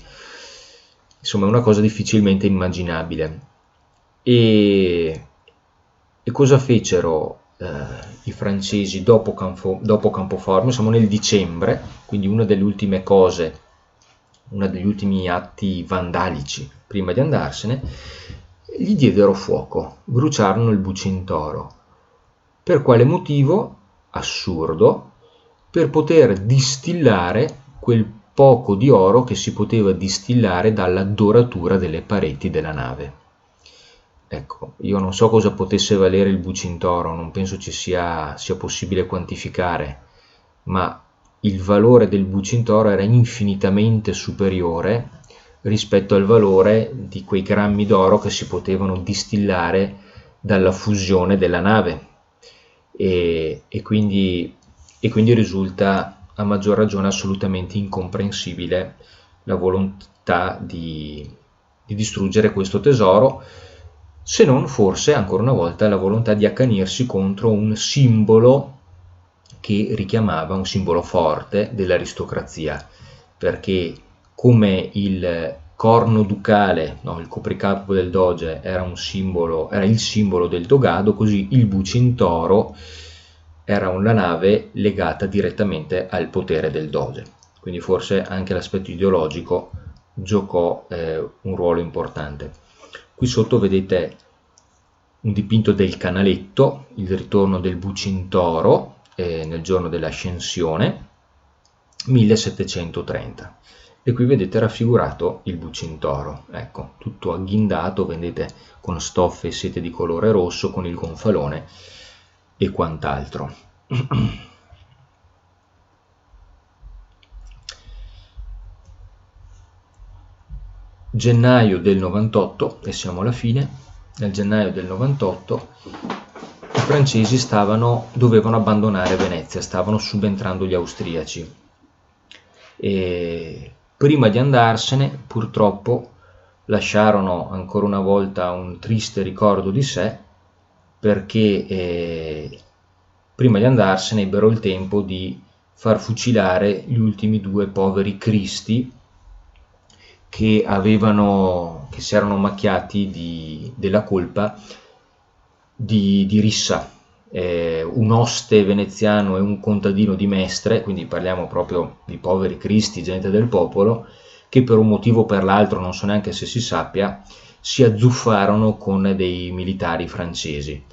Speaker 1: insomma una cosa difficilmente immaginabile. E cosa fecero i francesi dopo Campoformio? Siamo nel dicembre, quindi una delle ultime cose, uno degli ultimi atti vandalici prima di andarsene. Gli diedero fuoco, bruciarono il Bucintoro. Per quale motivo? Assurdo, per poter distillare quel poco di oro che si poteva distillare dalla doratura delle pareti della nave. Ecco, io non so cosa potesse valere il Bucintoro, non penso ci sia possibile quantificare, ma il valore del Bucintoro era infinitamente superiore rispetto al valore di quei grammi d'oro che si potevano distillare dalla fusione della nave. E quindi risulta a maggior ragione assolutamente incomprensibile la volontà di distruggere questo tesoro, se non forse ancora una volta la volontà di accanirsi contro un simbolo che richiamava un simbolo forte dell'aristocrazia, perché come il corno ducale, no, il copricapo del doge era il simbolo del dogado, così il Bucintoro era una nave legata direttamente al potere del doge. Quindi forse anche l'aspetto ideologico giocò un ruolo importante. Qui sotto vedete un dipinto del canaletto, il ritorno del Bucintoro nel giorno dell'ascensione, 1730. E qui vedete raffigurato il Bucintoro, ecco, tutto agghindato, vedete, con stoffe e sete di colore rosso, con il gonfalone e quant'altro. Gennaio del 98, e siamo alla fine. Nel gennaio del 98 i francesi dovevano abbandonare Venezia, stavano subentrando gli austriaci. E prima di andarsene, purtroppo, lasciarono ancora una volta un triste ricordo di sé, perché prima di andarsene ebbero il tempo di far fucilare gli ultimi 2 poveri cristi che si erano macchiati della colpa di rissa. Un oste veneziano e un contadino di Mestre, quindi parliamo proprio di poveri cristi, gente del popolo, che per un motivo o per l'altro, non so neanche se si sappia, si azzuffarono con dei militari francesi.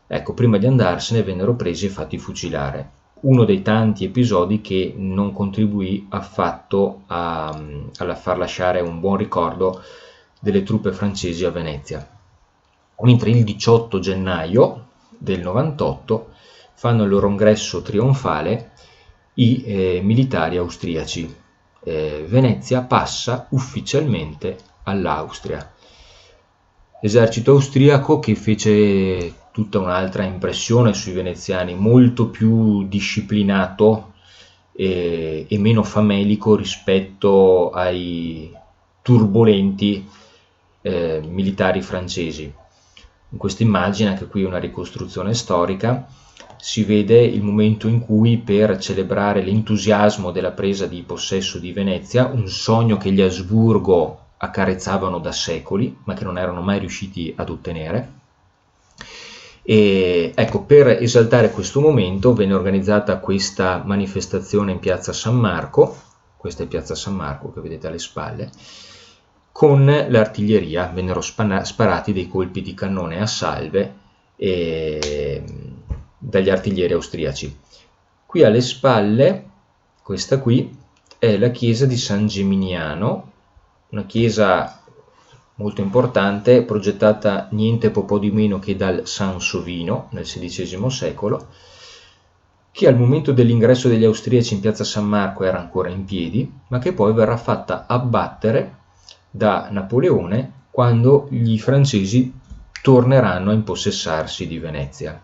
Speaker 1: Ecco, prima di andarsene vennero presi e fatti fucilare. Uno dei tanti episodi che non contribuì affatto a far lasciare un buon ricordo delle truppe francesi a Venezia. Mentre il 18 gennaio del 98 fanno il loro ingresso trionfale i militari austriaci. Venezia passa ufficialmente all'Austria. Esercito austriaco che fece tutta un'altra impressione sui veneziani, molto più disciplinato e meno famelico rispetto ai turbolenti militari francesi. In questa immagine, anche qui una ricostruzione storica, si vede il momento in cui, per celebrare l'entusiasmo della presa di possesso di Venezia, un sogno che gli Asburgo accarezzavano da secoli, ma che non erano mai riusciti ad ottenere. E ecco, per esaltare questo momento venne organizzata questa manifestazione in piazza San Marco, questa è piazza San Marco che vedete alle spalle, con l'artiglieria, vennero sparati dei colpi di cannone a salve dagli artiglieri austriaci. Qui alle spalle, questa qui, è la chiesa di San Geminiano, una chiesa molto importante, progettata niente po' di meno che dal Sansovino nel XVI secolo, che al momento dell'ingresso degli austriaci in piazza San Marco era ancora in piedi, ma che poi verrà fatta abbattere da Napoleone quando gli francesi torneranno a impossessarsi di Venezia.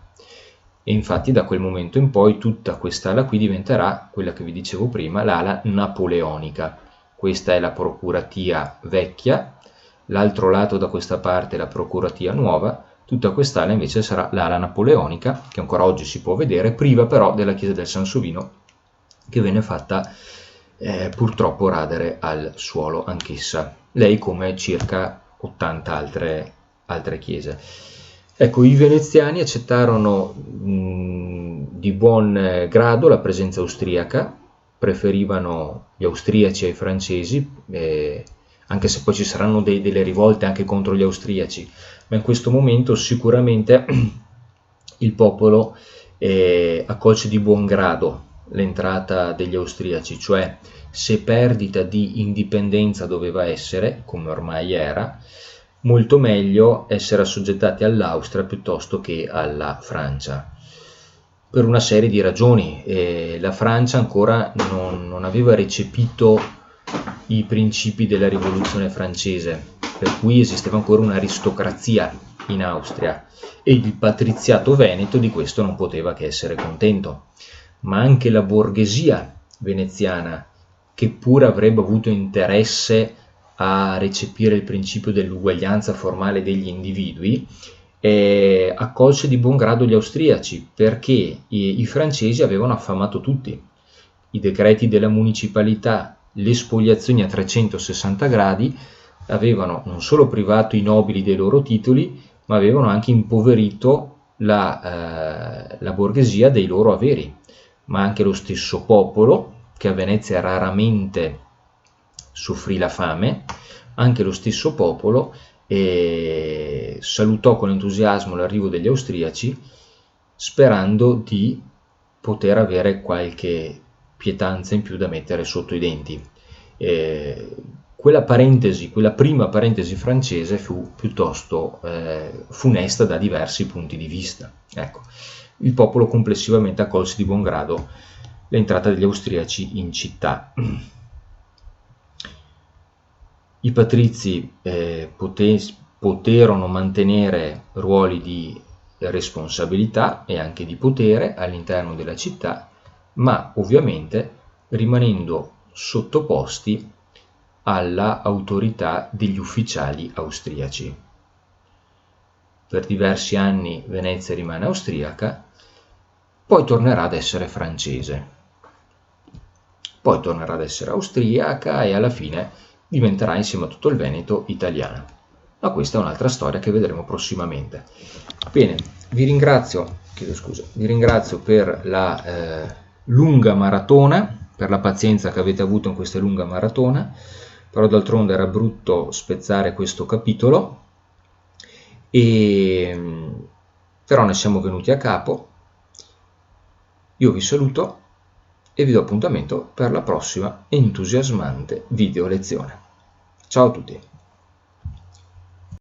Speaker 1: e infatti da quel momento in poi tutta quest'ala qui diventerà quella che vi dicevo prima, l'ala napoleonica. Questa è la procuratia vecchia, l'altro lato da questa parte è la procuratia nuova, tutta quest'ala invece sarà l'ala napoleonica, che ancora oggi si può vedere, priva però della chiesa del Sansovino, che venne fatta purtroppo radere al suolo anch'essa, lei come circa 80 altre chiese. Ecco, i veneziani accettarono di buon grado la presenza austriaca, preferivano gli austriaci ai francesi, anche se poi ci saranno delle rivolte anche contro gli austriaci, ma in questo momento sicuramente il popolo accolse di buon grado l'entrata degli austriaci, cioè se perdita di indipendenza doveva essere, come ormai era, molto meglio essere assoggettati all'Austria piuttosto che alla Francia, per una serie di ragioni. La Francia ancora non aveva recepito i principi della rivoluzione francese, per cui esisteva ancora un'aristocrazia in Austria e il patriziato veneto di questo non poteva che essere contento, ma anche la borghesia veneziana, che pure avrebbe avuto interesse a recepire il principio dell'uguaglianza formale degli individui, accolse di buon grado gli austriaci, perché i francesi avevano affamato tutti. I decreti della municipalità, le spoliazioni a 360 gradi avevano non solo privato i nobili dei loro titoli, ma avevano anche impoverito la borghesia dei loro averi, ma anche lo stesso popolo, che a Venezia raramente soffrì la fame, anche lo stesso popolo salutò con entusiasmo l'arrivo degli austriaci, sperando di poter avere qualche pietanza in più da mettere sotto i denti. Quella prima parentesi francese fu piuttosto funesta da diversi punti di vista. Ecco, il popolo complessivamente accolse di buon grado l'entrata degli austriaci in città. I patrizi poterono mantenere ruoli di responsabilità e anche di potere all'interno della città, ma ovviamente rimanendo sottoposti alla autorità degli ufficiali austriaci. Per diversi anni Venezia rimane austriaca, poi tornerà ad essere francese, poi tornerà ad essere austriaca e alla fine diventerà insieme a tutto il Veneto italiana. Ma questa è un'altra storia che vedremo prossimamente. Bene, vi ringrazio per la lunga maratona, per la pazienza che avete avuto in questa lunga maratona, però d'altronde era brutto spezzare questo capitolo, però ne siamo venuti a capo. Io vi saluto e vi do appuntamento per la prossima entusiasmante video lezione. Ciao a tutti!